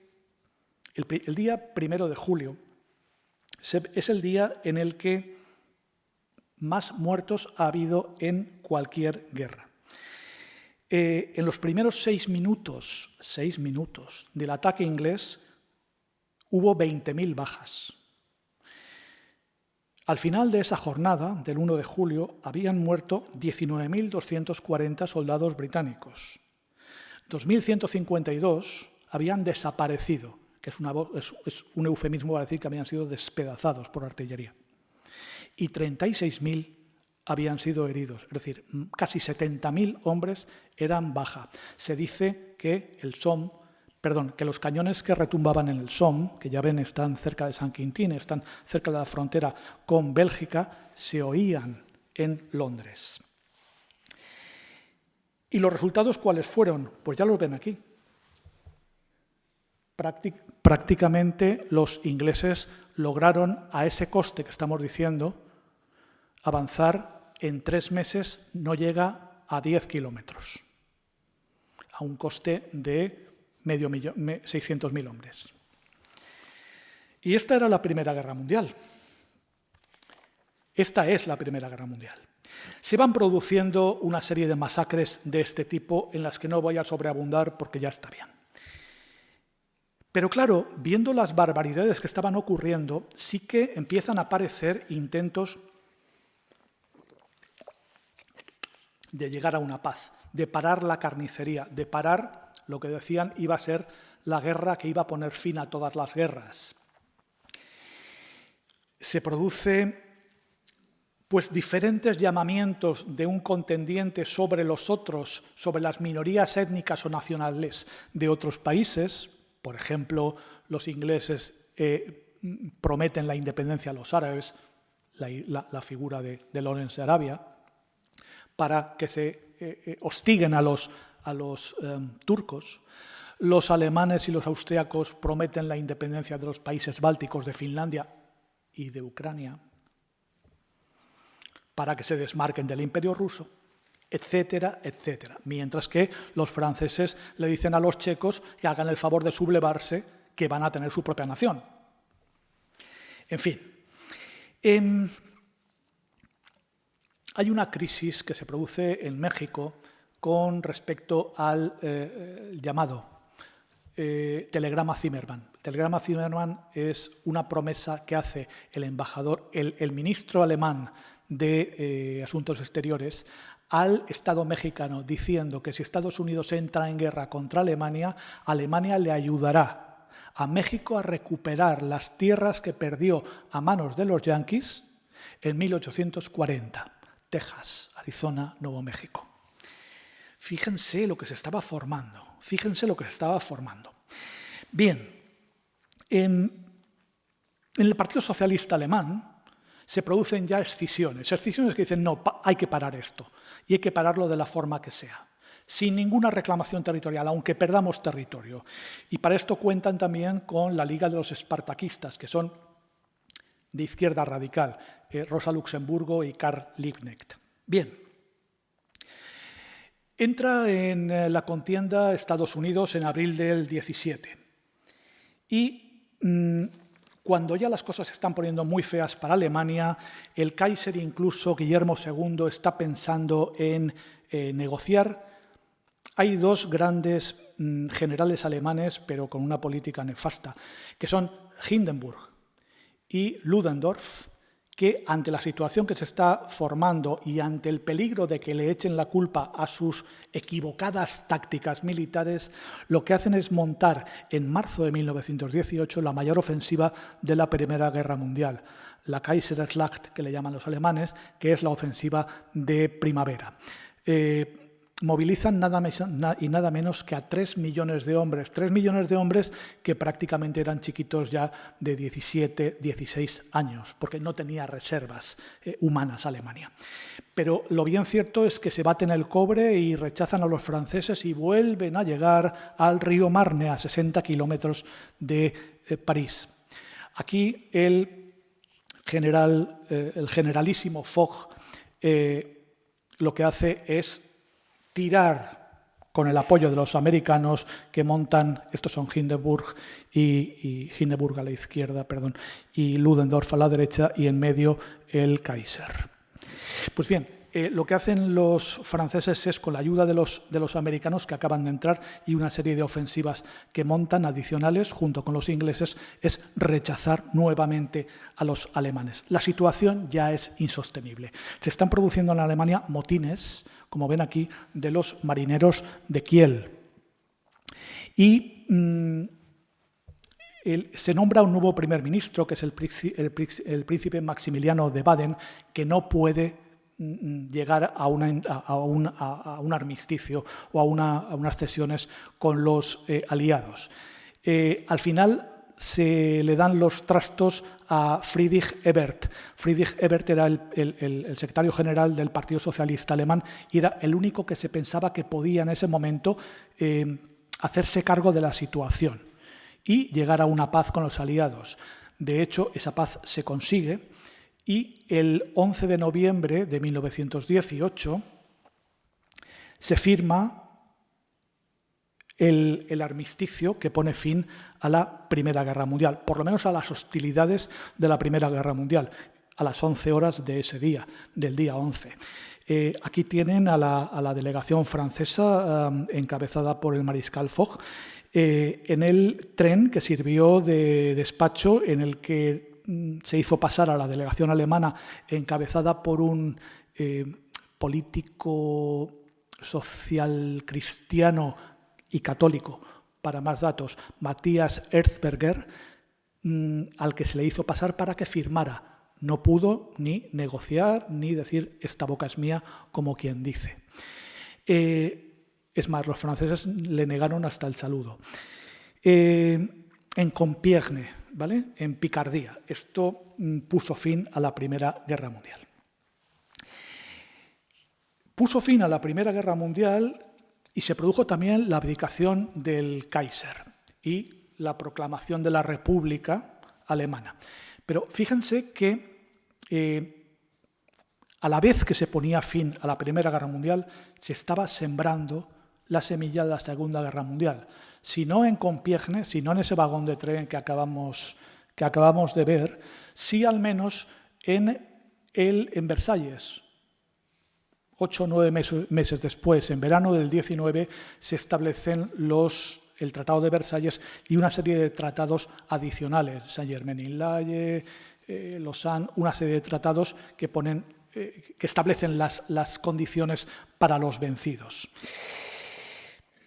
el día 1 de julio es el día en el que más muertos ha habido en cualquier guerra. En los primeros 6 minutos del ataque inglés hubo 20.000 bajas. Al final de esa jornada, del 1 de julio, habían muerto 19.240 soldados británicos. 2.152 habían desaparecido, que es un eufemismo para decir que habían sido despedazados por artillería. Y 36.000 habían sido heridos, es decir, casi 70.000 hombres eran baja. Se dice que que los cañones que retumbaban en el Somme, que ya ven están cerca de Saint-Quentin, están cerca de la frontera con Bélgica, se oían en Londres. ¿Y los resultados cuáles fueron? Pues ya los ven aquí. Prácticamente los ingleses lograron, a ese coste que estamos diciendo, avanzar en 3 meses, no llega a 10 kilómetros, a un coste de 600.000 hombres. Y esta era la Primera Guerra Mundial. Esta es la Primera Guerra Mundial. Se van produciendo una serie de masacres de este tipo en las que no voy a sobreabundar porque ya está bien. Pero claro, viendo las barbaridades que estaban ocurriendo, sí que empiezan a aparecer intentos de llegar a una paz, de parar la carnicería, de parar lo que decían iba a ser la guerra que iba a poner fin a todas las guerras. Se produce pues diferentes llamamientos de un contendiente sobre los otros, sobre las minorías étnicas o nacionales de otros países. Por ejemplo, los ingleses prometen la independencia a los árabes, la figura de Lawrence de Arabia, para que se hostiguen a los turcos. Los alemanes y los austríacos prometen la independencia de los países bálticos, de Finlandia y de Ucrania, para que se desmarquen del Imperio ruso, etcétera, etcétera. Mientras que los franceses le dicen a los checos que hagan el favor de sublevarse, que van a tener su propia nación. En fin, hay una crisis que se produce en México con respecto al llamado telegrama Zimmermann. El telegrama Zimmermann es una promesa que hace el embajador, el ministro alemán de Asuntos Exteriores al Estado mexicano, diciendo que si Estados Unidos entra en guerra contra Alemania, Alemania le ayudará a México a recuperar las tierras que perdió a manos de los yanquis en 1840. Texas, Arizona, Nuevo México. Fíjense lo que se estaba formando. Fíjense lo que se estaba formando. Bien, en el Partido Socialista Alemán se producen ya escisiones que dicen, no, hay que parar esto, y hay que pararlo de la forma que sea, sin ninguna reclamación territorial, aunque perdamos territorio. Y para esto cuentan también con la Liga de los Espartaquistas, que son de izquierda radical, Rosa Luxemburgo y Karl Liebknecht. Bien. Entra en la contienda Estados Unidos en abril del 17 y cuando ya las cosas se están poniendo muy feas para Alemania, el Kaiser, incluso Guillermo II, está pensando en negociar. Hay dos grandes generales alemanes, pero con una política nefasta, que son Hindenburg y Ludendorff, que ante la situación que se está formando y ante el peligro de que le echen la culpa a sus equivocadas tácticas militares, lo que hacen es montar en marzo de 1918 la mayor ofensiva de la Primera Guerra Mundial, la Kaiserschlacht, que le llaman los alemanes, que es la ofensiva de primavera. Movilizan nada menos que a 3 millones de hombres. 3 millones de hombres que prácticamente eran chiquitos ya de 17, 16 años, porque no tenía reservas humanas Alemania. Pero lo bien cierto es que se baten el cobre y rechazan a los franceses y vuelven a llegar al río Marne, a 60 kilómetros de París. Aquí el generalísimo Foch lo que hace es tirar con el apoyo de los americanos que montan, estos son Hindenburg y Hindenburg a la izquierda, perdón, y Ludendorff a la derecha y en medio el Kaiser. Pues bien, lo que hacen los franceses es, con la ayuda de los americanos que acaban de entrar y una serie de ofensivas que montan adicionales junto con los ingleses, es rechazar nuevamente a los alemanes. La situación ya es insostenible. Se están produciendo en Alemania motines, como ven aquí, de los marineros de Kiel. Y se nombra un nuevo primer ministro, que es el príncipe Maximiliano de Baden, que no puede llegar a un armisticio o a unas cesiones con los aliados. Al final se le dan los trastos a Friedrich Ebert. Friedrich Ebert era el secretario general del Partido Socialista Alemán y era el único que se pensaba que podía en ese momento hacerse cargo de la situación y llegar a una paz con los aliados. De hecho, esa paz se consigue y el 11 de noviembre de 1918 se firma el armisticio que pone fin a la Primera Guerra Mundial, por lo menos a las hostilidades de la Primera Guerra Mundial, a las 11 horas de ese día, del día 11. Aquí tienen a la delegación francesa encabezada por el mariscal Foch en el tren que sirvió de despacho, en el que se hizo pasar a la delegación alemana encabezada por un político social cristiano y católico, para más datos, Matthias Erzberger, al que se le hizo pasar para que firmara. No pudo ni negociar ni decir esta boca es mía, como quien dice. Es más, los franceses le negaron hasta el saludo. en Compiègne, ¿vale? En Picardía. Esto puso fin a la Primera Guerra Mundial. Puso fin a la Primera Guerra Mundial y se produjo también la abdicación del Kaiser y la proclamación de la República Alemana. Pero fíjense que a la vez que se ponía fin a la Primera Guerra Mundial, se estaba sembrando la semilla de la Segunda Guerra Mundial. Si no en Compiègne, si no en ese vagón de tren que acabamos de ver, sí al menos en Versalles. 8 o 9 meses después, en verano del 19, se establecen el Tratado de Versalles y una serie de tratados adicionales, Saint-Germain-en-Laye, Lausanne, una serie de tratados que establecen las condiciones para los vencidos.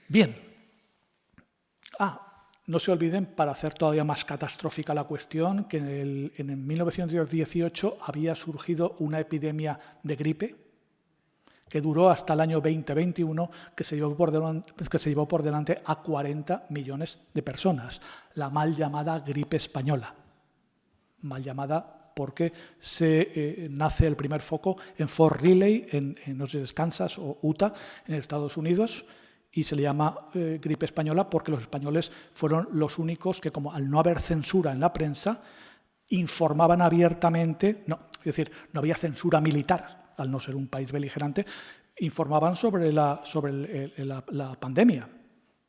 Bien. No se olviden, para hacer todavía más catastrófica la cuestión, que en 1918 había surgido una epidemia de gripe que duró hasta el año 2021, que se llevó por delante a 40 millones de personas, la mal llamada gripe española. Mal llamada porque nace el primer foco en Fort Riley, en no sé, Kansas o Utah, en Estados Unidos, y se le llama gripe española porque los españoles fueron los únicos que, como al no haber censura en la prensa, informaban abiertamente, es decir, no había censura militar, al no ser un país beligerante, informaban sobre la pandemia,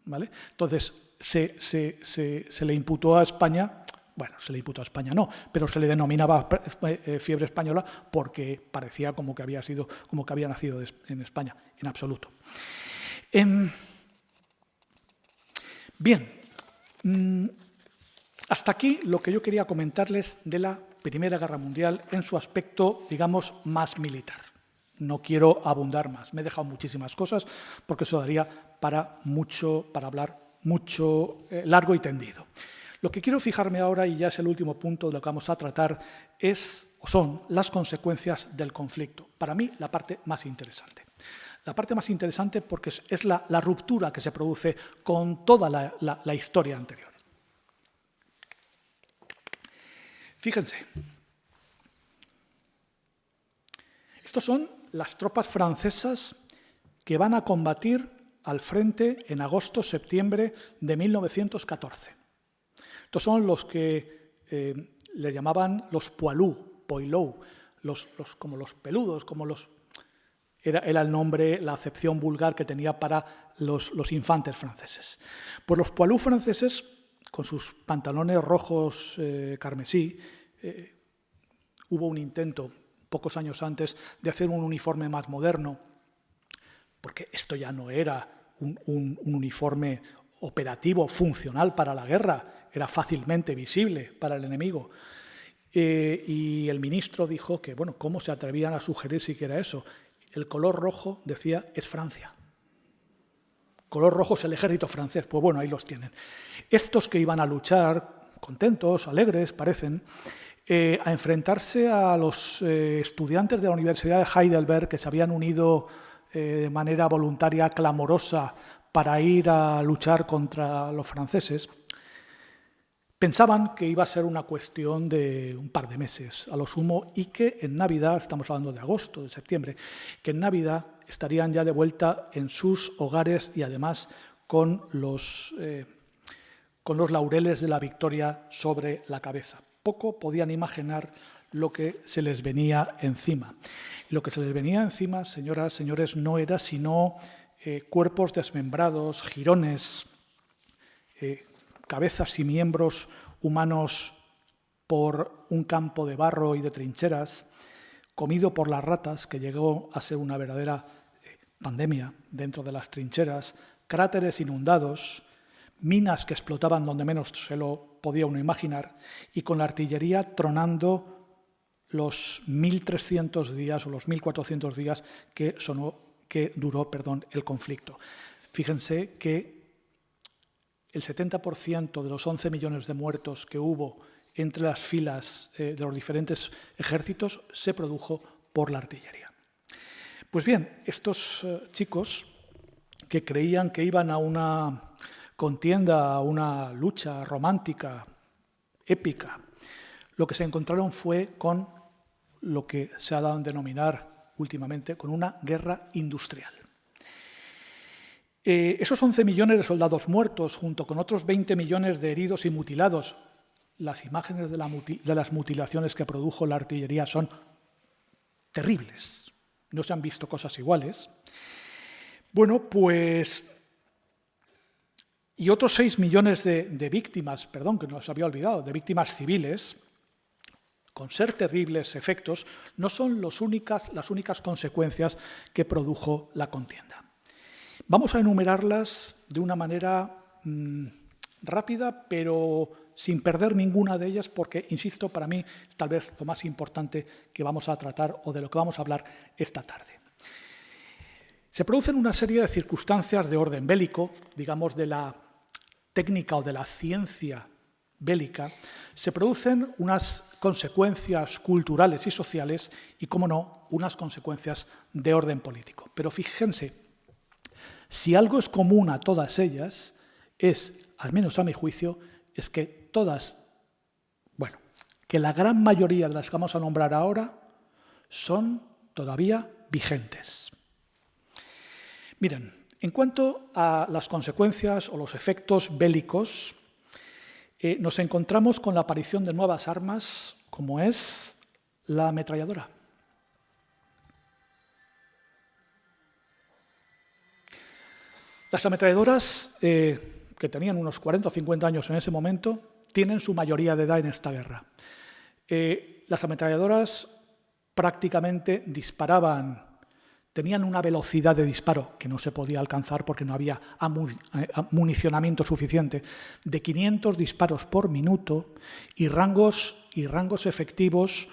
¿vale? Entonces, se le imputó a España, bueno, se le imputó a España no, pero se le denominaba fiebre española porque parecía como que había nacido en España, en absoluto. Bien, hasta aquí lo que yo quería comentarles de la Primera Guerra Mundial en su aspecto, digamos, más militar. No quiero abundar más, me he dejado muchísimas cosas porque eso daría para hablar mucho, largo y tendido. Lo que quiero fijarme ahora, y ya es el último punto de lo que vamos a tratar, son las consecuencias del conflicto. Para mí, la parte más interesante. La parte más interesante porque es la ruptura que se produce con toda la historia anterior. Fíjense. Estos son las tropas francesas que van a combatir al frente en agosto-septiembre de 1914. Estos son los que le llamaban los poilus, como los peludos, como los... Era el nombre, la acepción vulgar que tenía para los infantes franceses. Pues los poilus franceses, con sus pantalones rojos carmesí, hubo un intento, pocos años antes, de hacer un uniforme más moderno, porque esto ya no era un uniforme operativo, funcional para la guerra, era fácilmente visible para el enemigo. Y el ministro dijo que, bueno, ¿cómo se atrevían a sugerir siquiera eso? El color rojo, decía, es Francia. Color rojo es el ejército francés. Pues bueno, ahí los tienen. Estos que iban a luchar, contentos, alegres, parecen, a enfrentarse a los estudiantes de la Universidad de Heidelberg que se habían unido de manera voluntaria, clamorosa, para ir a luchar contra los franceses, pensaban que iba a ser una cuestión de un par de meses a lo sumo y que en Navidad, estamos hablando de agosto, de septiembre, que en Navidad estarían ya de vuelta en sus hogares y además con los laureles de la victoria sobre la cabeza. Poco podían imaginar lo que se les venía encima. Lo que se les venía encima, señoras, señores, no era sino cuerpos desmembrados, jirones, cabezas y miembros humanos por un campo de barro y de trincheras, comido por las ratas, que llegó a ser una verdadera pandemia dentro de las trincheras, cráteres inundados, minas que explotaban donde menos se lo podía uno imaginar, y con la artillería tronando los 1.300 días o los 1.400 días que duró el conflicto. Fíjense que el 70% de los 11 millones de muertos que hubo entre las filas de los diferentes ejércitos se produjo por la artillería. Pues bien, estos chicos que creían que iban a una contienda, una lucha romántica, épica, lo que se encontraron fue con lo que se ha dado a denominar últimamente con una guerra industrial. Esos 11 millones de soldados muertos, junto con otros 20 millones de heridos y mutilados, las imágenes de las mutilaciones que produjo la artillería son terribles. No se han visto cosas iguales. Bueno, pues... Y otros 6 millones de víctimas, perdón, que nos había olvidado, de víctimas civiles, con ser terribles efectos, no son las únicas consecuencias que produjo la contienda. Vamos a enumerarlas de una manera rápida, pero sin perder ninguna de ellas, porque, insisto, para mí, tal vez lo más importante que vamos a tratar o de lo que vamos a hablar esta tarde. Se producen una serie de circunstancias de orden bélico, digamos, de la técnica o de la ciencia bélica, se producen unas consecuencias culturales y sociales y, cómo no, unas consecuencias de orden político. Pero fíjense, si algo es común a todas ellas, es, al menos a mi juicio, es que todas, bueno, que la gran mayoría de las que vamos a nombrar ahora son todavía vigentes. Miren, en cuanto a las consecuencias o los efectos bélicos, nos encontramos con la aparición de nuevas armas, como es la ametralladora. Las ametralladoras, que tenían unos 40 o 50 años en ese momento, tienen su mayoría de edad en esta guerra. Las ametralladoras prácticamente disparaban, tenían una velocidad de disparo que no se podía alcanzar porque no había municionamiento suficiente, de 500 disparos por minuto y rangos efectivos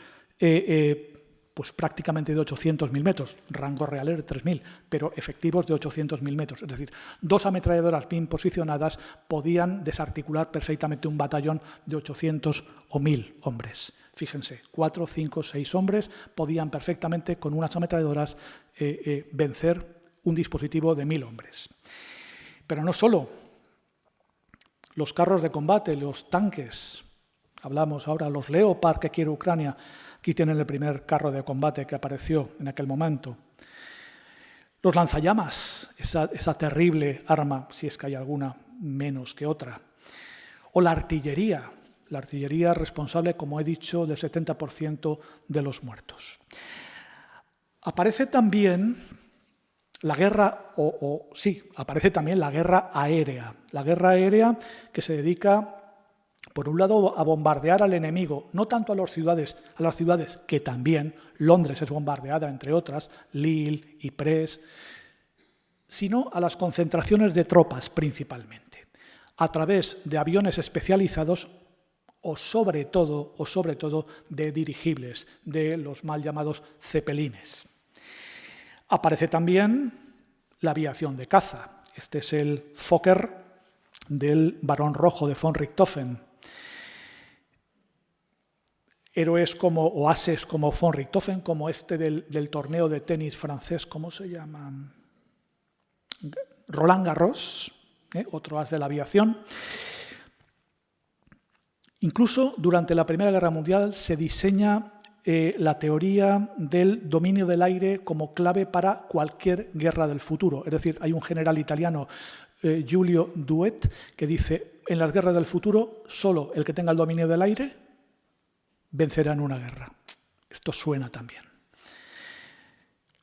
pues prácticamente de 800.000 metros, rangos reales de 3.000, pero efectivos de 800.000 metros. Es decir, 2 ametralladoras bien posicionadas podían desarticular perfectamente un batallón de 800 o 1.000 hombres. Fíjense, 4, 5, 6 hombres podían perfectamente con unas ametralladoras vencer un dispositivo de 1.000 hombres. Pero no solo. Los carros de combate, los tanques, hablamos ahora, los Leopard que quiere Ucrania. Aquí tienen el primer carro de combate que apareció en aquel momento. Los lanzallamas, esa terrible arma, si es que hay alguna menos que otra. O la artillería responsable, como he dicho, del 70% de los muertos. Aparece también la guerra, aparece también la guerra aérea. La guerra aérea que se dedica, por un lado, a bombardear al enemigo, no tanto a las ciudades que también, Londres es bombardeada, entre otras, Lille, Ypres, sino a las concentraciones de tropas principalmente, a través de aviones especializados o sobre todo de dirigibles, de los mal llamados cepelines. Aparece también la aviación de caza. Este es el Fokker del Barón Rojo de von Richthofen. Héroes o ases como von Richthofen, como este del torneo de tenis francés, ¿cómo se llama? Roland Garros, otro as de la aviación. Incluso durante la Primera Guerra Mundial se diseña la teoría del dominio del aire como clave para cualquier guerra del futuro. Es decir, hay un general italiano, Giulio Douhet, que dice, en las guerras del futuro, solo el que tenga el dominio del aire vencerá en una guerra. Esto suena también.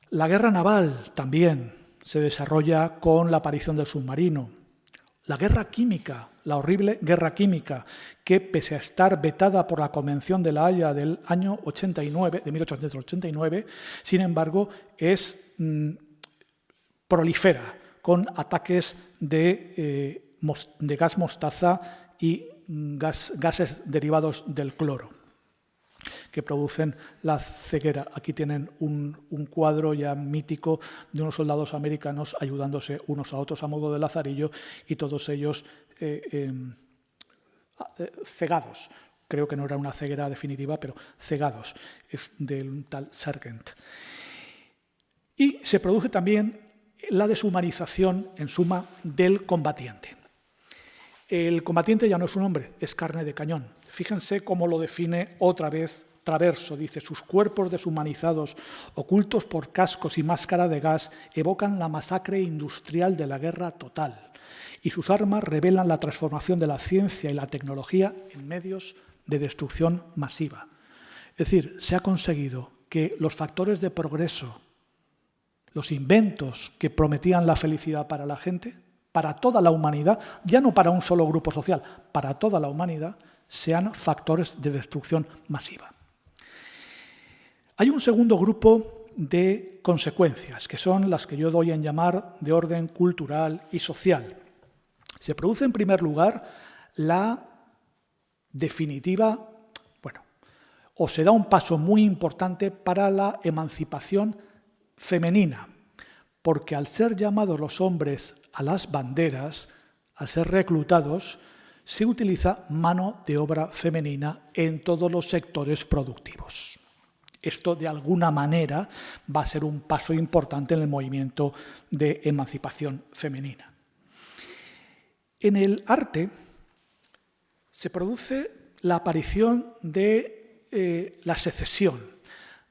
La guerra naval también se desarrolla con la aparición del submarino. La guerra química, la horrible guerra química, que pese a estar vetada por la Convención de La Haya del año 89, de 1889, sin embargo, prolifera con ataques de gas mostaza y gases derivados del cloro, que producen la ceguera. Aquí tienen un cuadro ya mítico de unos soldados americanos ayudándose unos a otros a modo de lazarillo y todos ellos cegados. Creo que no era una ceguera definitiva, pero cegados. Es del tal Sargent. Y se produce también la deshumanización, en suma, del combatiente. El combatiente ya no es un hombre, es carne de cañón. Fíjense cómo lo define otra vez Traverso. Dice, sus cuerpos deshumanizados, ocultos por cascos y máscara de gas, evocan la masacre industrial de la guerra total. Y sus armas revelan la transformación de la ciencia y la tecnología en medios de destrucción masiva. Es decir, se ha conseguido que los factores de progreso, los inventos que prometían la felicidad para la gente, para toda la humanidad, ya no para un solo grupo social, para toda la humanidad, sean factores de destrucción masiva. Hay un segundo grupo de consecuencias, que son las que yo doy en llamar de orden cultural y social. Se produce, en primer lugar, la definitiva, o se da un paso muy importante para la emancipación femenina, porque al ser llamados los hombres a las banderas, al ser reclutados, se utiliza mano de obra femenina en todos los sectores productivos. Esto, de alguna manera, va a ser un paso importante en el movimiento de emancipación femenina. En el arte se produce la aparición de la secesión,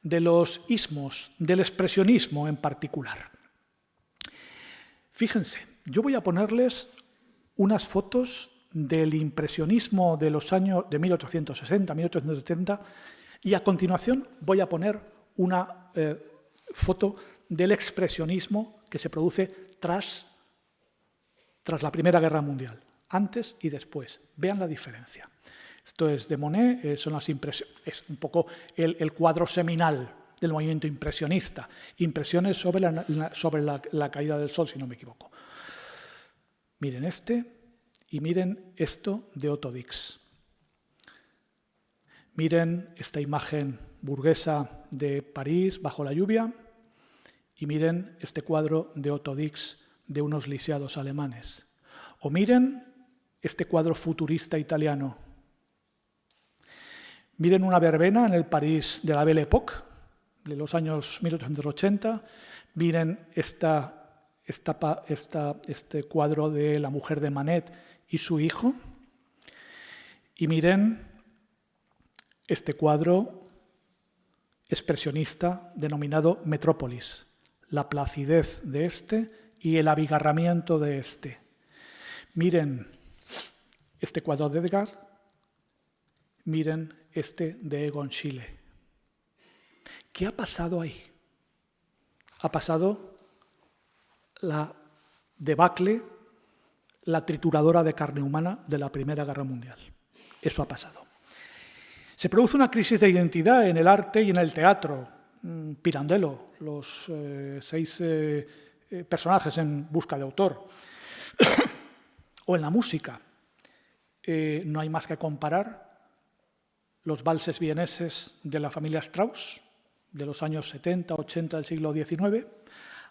de los ismos, del expresionismo en particular. Fíjense, yo voy a ponerles unas fotos del impresionismo de los años de 1860, 1870, y a continuación voy a poner una foto del expresionismo que se produce tras la Primera Guerra Mundial, antes y después. Vean la diferencia. Esto es de Monet, son las impresiones, es un poco el cuadro seminal del movimiento impresionista. Impresiones sobre la caída del sol, si no me equivoco. Miren este y miren esto de Otto Dix. Miren esta imagen burguesa de París bajo la lluvia y miren este cuadro de Otto Dix de unos lisiados alemanes. O miren este cuadro futurista italiano. Miren una verbena en el París de la Belle Époque, de los años 1880. Miren este cuadro de la mujer de Manet y su hijo. Y miren este cuadro expresionista denominado Metrópolis, la placidez de este y el abigarramiento de este. Miren este cuadro de Edgar, miren este de Egon Schiele. ¿Qué ha pasado ahí? Ha pasado la debacle, la trituradora de carne humana de la Primera Guerra Mundial. Eso ha pasado. Se produce una crisis de identidad en el arte y en el teatro. Pirandello, los 6 personajes en busca de autor. O en la música. No hay más que comparar los valses vieneses de la familia Strauss, de los años 70, 80 del siglo XIX,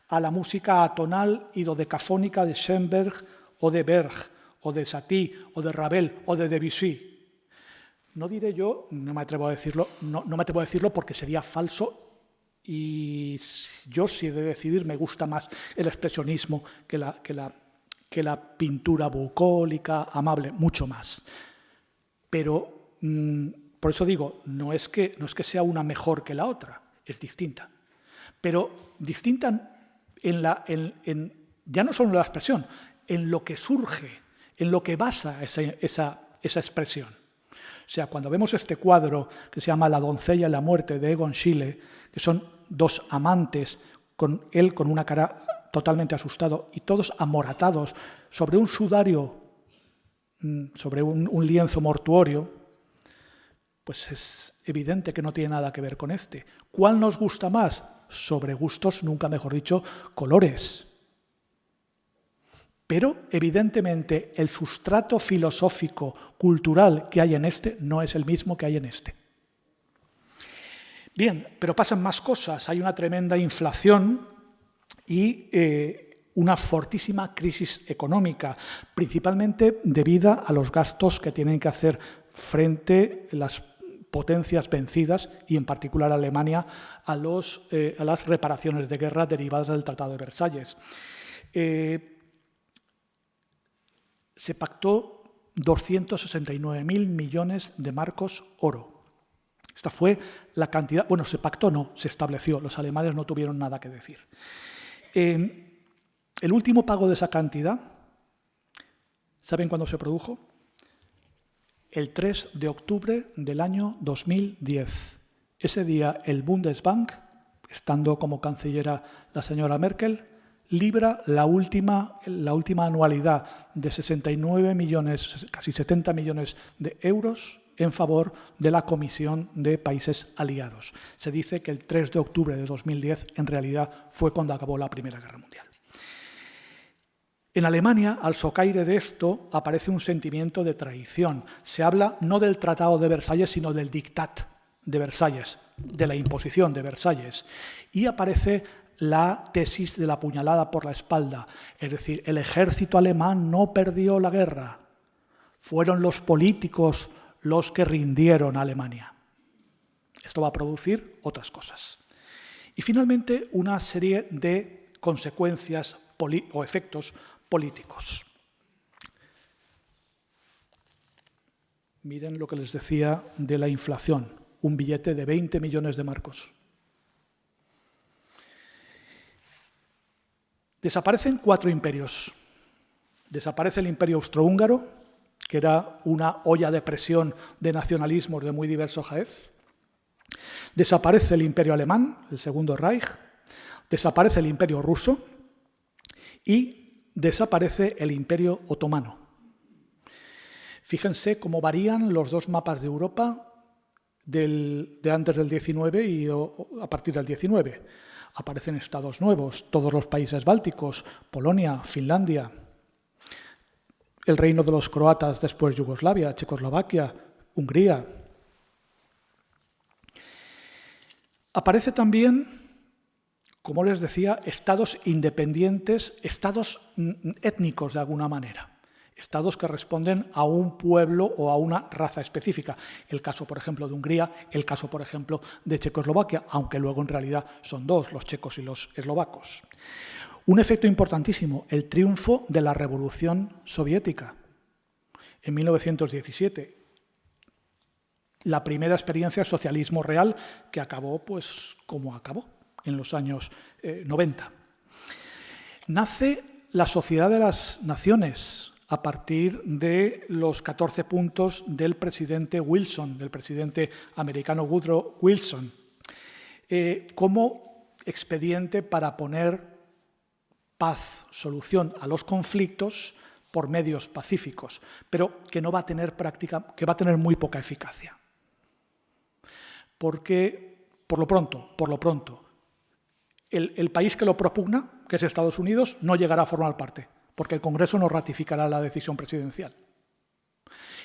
a la música atonal y dodecafónica de Schoenberg o de Berg, o de Satie, o de Ravel, o de Debussy. No diré yo, no me atrevo a decirlo porque sería falso, y yo, si he de decidir, me gusta más el expresionismo que la pintura bucólica, amable, mucho más. Pero por eso digo, no es que sea una mejor que la otra, es distinta. Pero distinta ya no solo en la expresión, en lo que surge, en lo que basa esa expresión. O sea, cuando vemos este cuadro que se llama La doncella y la muerte de Egon Schiele, que son 2 amantes, con él con una cara totalmente asustado y todos amoratados sobre un sudario, sobre un lienzo mortuorio, pues es evidente que no tiene nada que ver con este. ¿Cuál nos gusta más? Sobre gustos, nunca mejor dicho, colores. Pero, evidentemente, el sustrato filosófico, cultural que hay en este no es el mismo que hay en este. Bien, pero pasan más cosas. Hay una tremenda inflación y una fortísima crisis económica, principalmente debida a los gastos que tienen que hacer frente las potencias vencidas, y en particular Alemania, a las reparaciones de guerra derivadas del Tratado de Versalles. Se pactó 269.000 millones de marcos oro. Esta fue la cantidad, bueno, se pactó, no, se estableció, los alemanes no tuvieron nada que decir. El último pago de esa cantidad, ¿saben cuándo se produjo? El 3 de octubre del año 2010. Ese día el Bundesbank, estando como cancillera la señora Merkel, libra la última anualidad de 69 millones, casi 70 millones de euros en favor de la Comisión de Países Aliados. Se dice que el 3 de octubre de 2010 en realidad fue cuando acabó la Primera Guerra Mundial. En Alemania, al socaire de esto, aparece un sentimiento de traición. Se habla no del Tratado de Versalles, sino del Diktat de Versalles, de la imposición de Versalles. Y aparece la tesis de la puñalada por la espalda. Es decir, el ejército alemán no perdió la guerra. Fueron los políticos los que rindieron a Alemania. Esto va a producir otras cosas. Y finalmente, una serie de consecuencias o efectos políticos. Miren lo que les decía de la inflación. Un billete de 20 millones de marcos. Desaparecen 4 imperios. Desaparece el imperio austrohúngaro, que era una olla de presión de nacionalismos de muy diverso jaez. Desaparece el imperio alemán, el Segundo Reich. Desaparece el imperio ruso y desaparece el imperio otomano. Fíjense cómo varían los dos mapas de Europa de antes del 19 y a partir del 19. Aparecen estados nuevos, todos los países bálticos, Polonia, Finlandia, el reino de los croatas, después Yugoslavia, Checoslovaquia, Hungría. Aparece también, como les decía, estados independientes, estados étnicos de alguna manera. Estados que responden a un pueblo o a una raza específica. El caso, por ejemplo, de Hungría, el caso, por ejemplo, de Checoslovaquia, aunque luego en realidad son dos, los checos y los eslovacos. Un efecto importantísimo, el triunfo de la Revolución Soviética en 1917. La primera experiencia de socialismo real que acabó pues como acabó en los años 90. Nace la Sociedad de las Naciones a partir de los 14 puntos del presidente Wilson, del presidente americano Woodrow Wilson, como expediente para poner paz, solución a los conflictos por medios pacíficos, pero que no va a tener que va a tener muy poca eficacia. Porque, por lo pronto, el país que lo propugna, que es Estados Unidos, no llegará a formar parte, porque el Congreso no ratificará la decisión presidencial.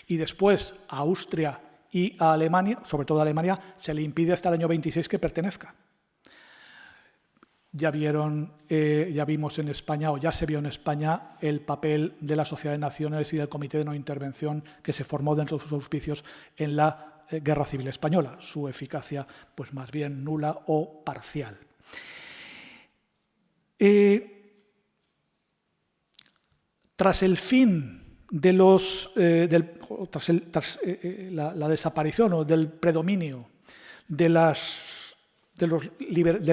Y después a Austria y a Alemania, sobre todo a Alemania, se le impide hasta el año 26 que pertenezca. Ya vimos en España, o ya se vio en España, el papel de la Sociedad de Naciones y del Comité de No Intervención que se formó dentro de sus auspicios en la Guerra Civil Española. Su eficacia, pues más bien nula o parcial. Tras el fin de la desaparición o del predominio del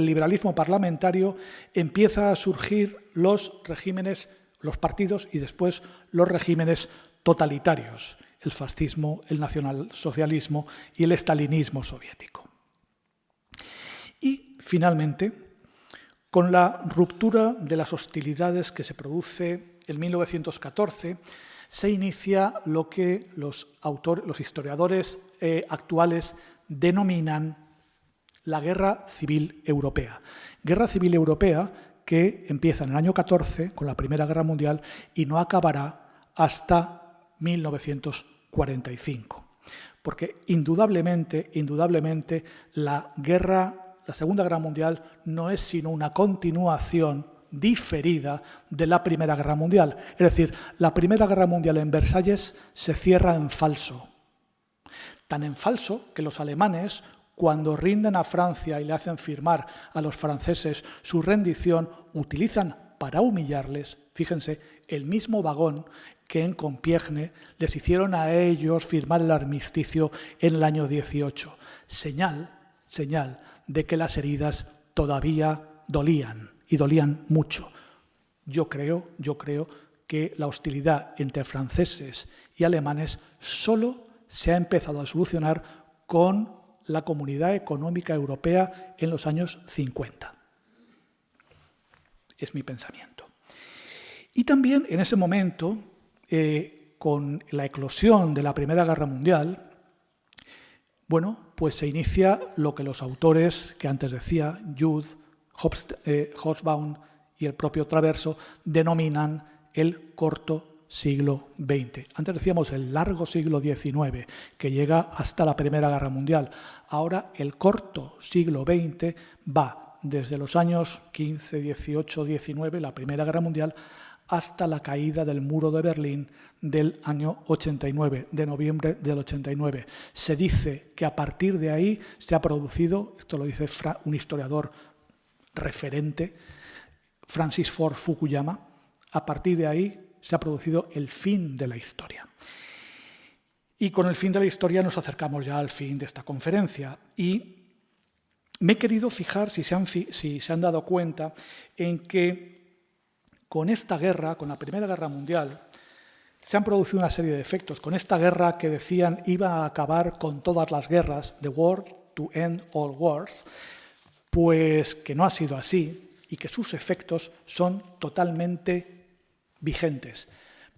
liberalismo parlamentario, empieza a surgir los regímenes, los partidos y después los regímenes totalitarios, el fascismo, el nacionalsocialismo y el estalinismo soviético. Y finalmente, con la ruptura de las hostilidades que se produce en 1914, se inicia lo que los historiadores actuales denominan la Guerra Civil Europea. Guerra Civil Europea que empieza en el año 14 con la Primera Guerra Mundial y no acabará hasta 1945. Porque indudablemente la Segunda Guerra Mundial no es sino una continuación diferida de la Primera Guerra Mundial. Es decir, la Primera Guerra Mundial en Versalles se cierra en falso. Tan en falso que los alemanes, cuando rinden a Francia y le hacen firmar a los franceses su rendición, utilizan para humillarles, fíjense, el mismo vagón que en Compiègne les hicieron a ellos firmar el armisticio en el año 18. Señal de que las heridas todavía dolían, y dolían mucho. Yo creo que la hostilidad entre franceses y alemanes solo se ha empezado a solucionar con la Comunidad Económica Europea en los años 50. Es mi pensamiento. Y también en ese momento, con la eclosión de la Primera Guerra Mundial, bueno, pues se inicia lo que los autores que antes decía, Jude, Hobsbawm y el propio Traverso, denominan el corto siglo XX. Antes decíamos el largo siglo XIX, que llega hasta la Primera Guerra Mundial. Ahora el corto siglo XX va desde los años 15, 18, 19, la Primera Guerra Mundial, hasta la caída del muro de Berlín del año 89, de noviembre del 89. Se dice que a partir de ahí se ha producido, esto lo dice un historiador referente, Francis Ford Fukuyama, a partir de ahí se ha producido el fin de la historia. Y con el fin de la historia nos acercamos ya al fin de esta conferencia. Y me he querido fijar, si se han dado cuenta, en que con esta guerra, con la Primera Guerra Mundial, se han producido una serie de efectos. Con esta guerra que decían iba a acabar con todas las guerras, the war to end all wars, pues que no ha sido así y que sus efectos son totalmente vigentes.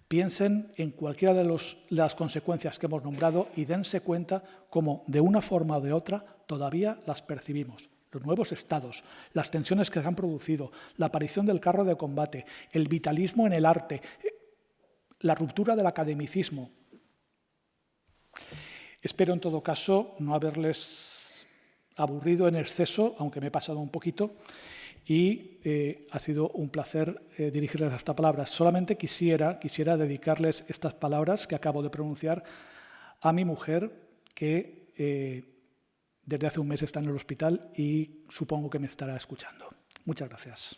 Piensen en cualquiera de las consecuencias que hemos nombrado y dense cuenta cómo, de una forma o de otra, todavía las percibimos. Los nuevos estados, las tensiones que se han producido, la aparición del carro de combate, el vitalismo en el arte, la ruptura del academicismo. Espero, en todo caso, no haberles aburrido en exceso, aunque me he pasado un poquito, y ha sido un placer dirigirles estas palabras. Solamente quisiera dedicarles estas palabras que acabo de pronunciar a mi mujer, que desde hace un mes está en el hospital y supongo que me estará escuchando. Muchas gracias.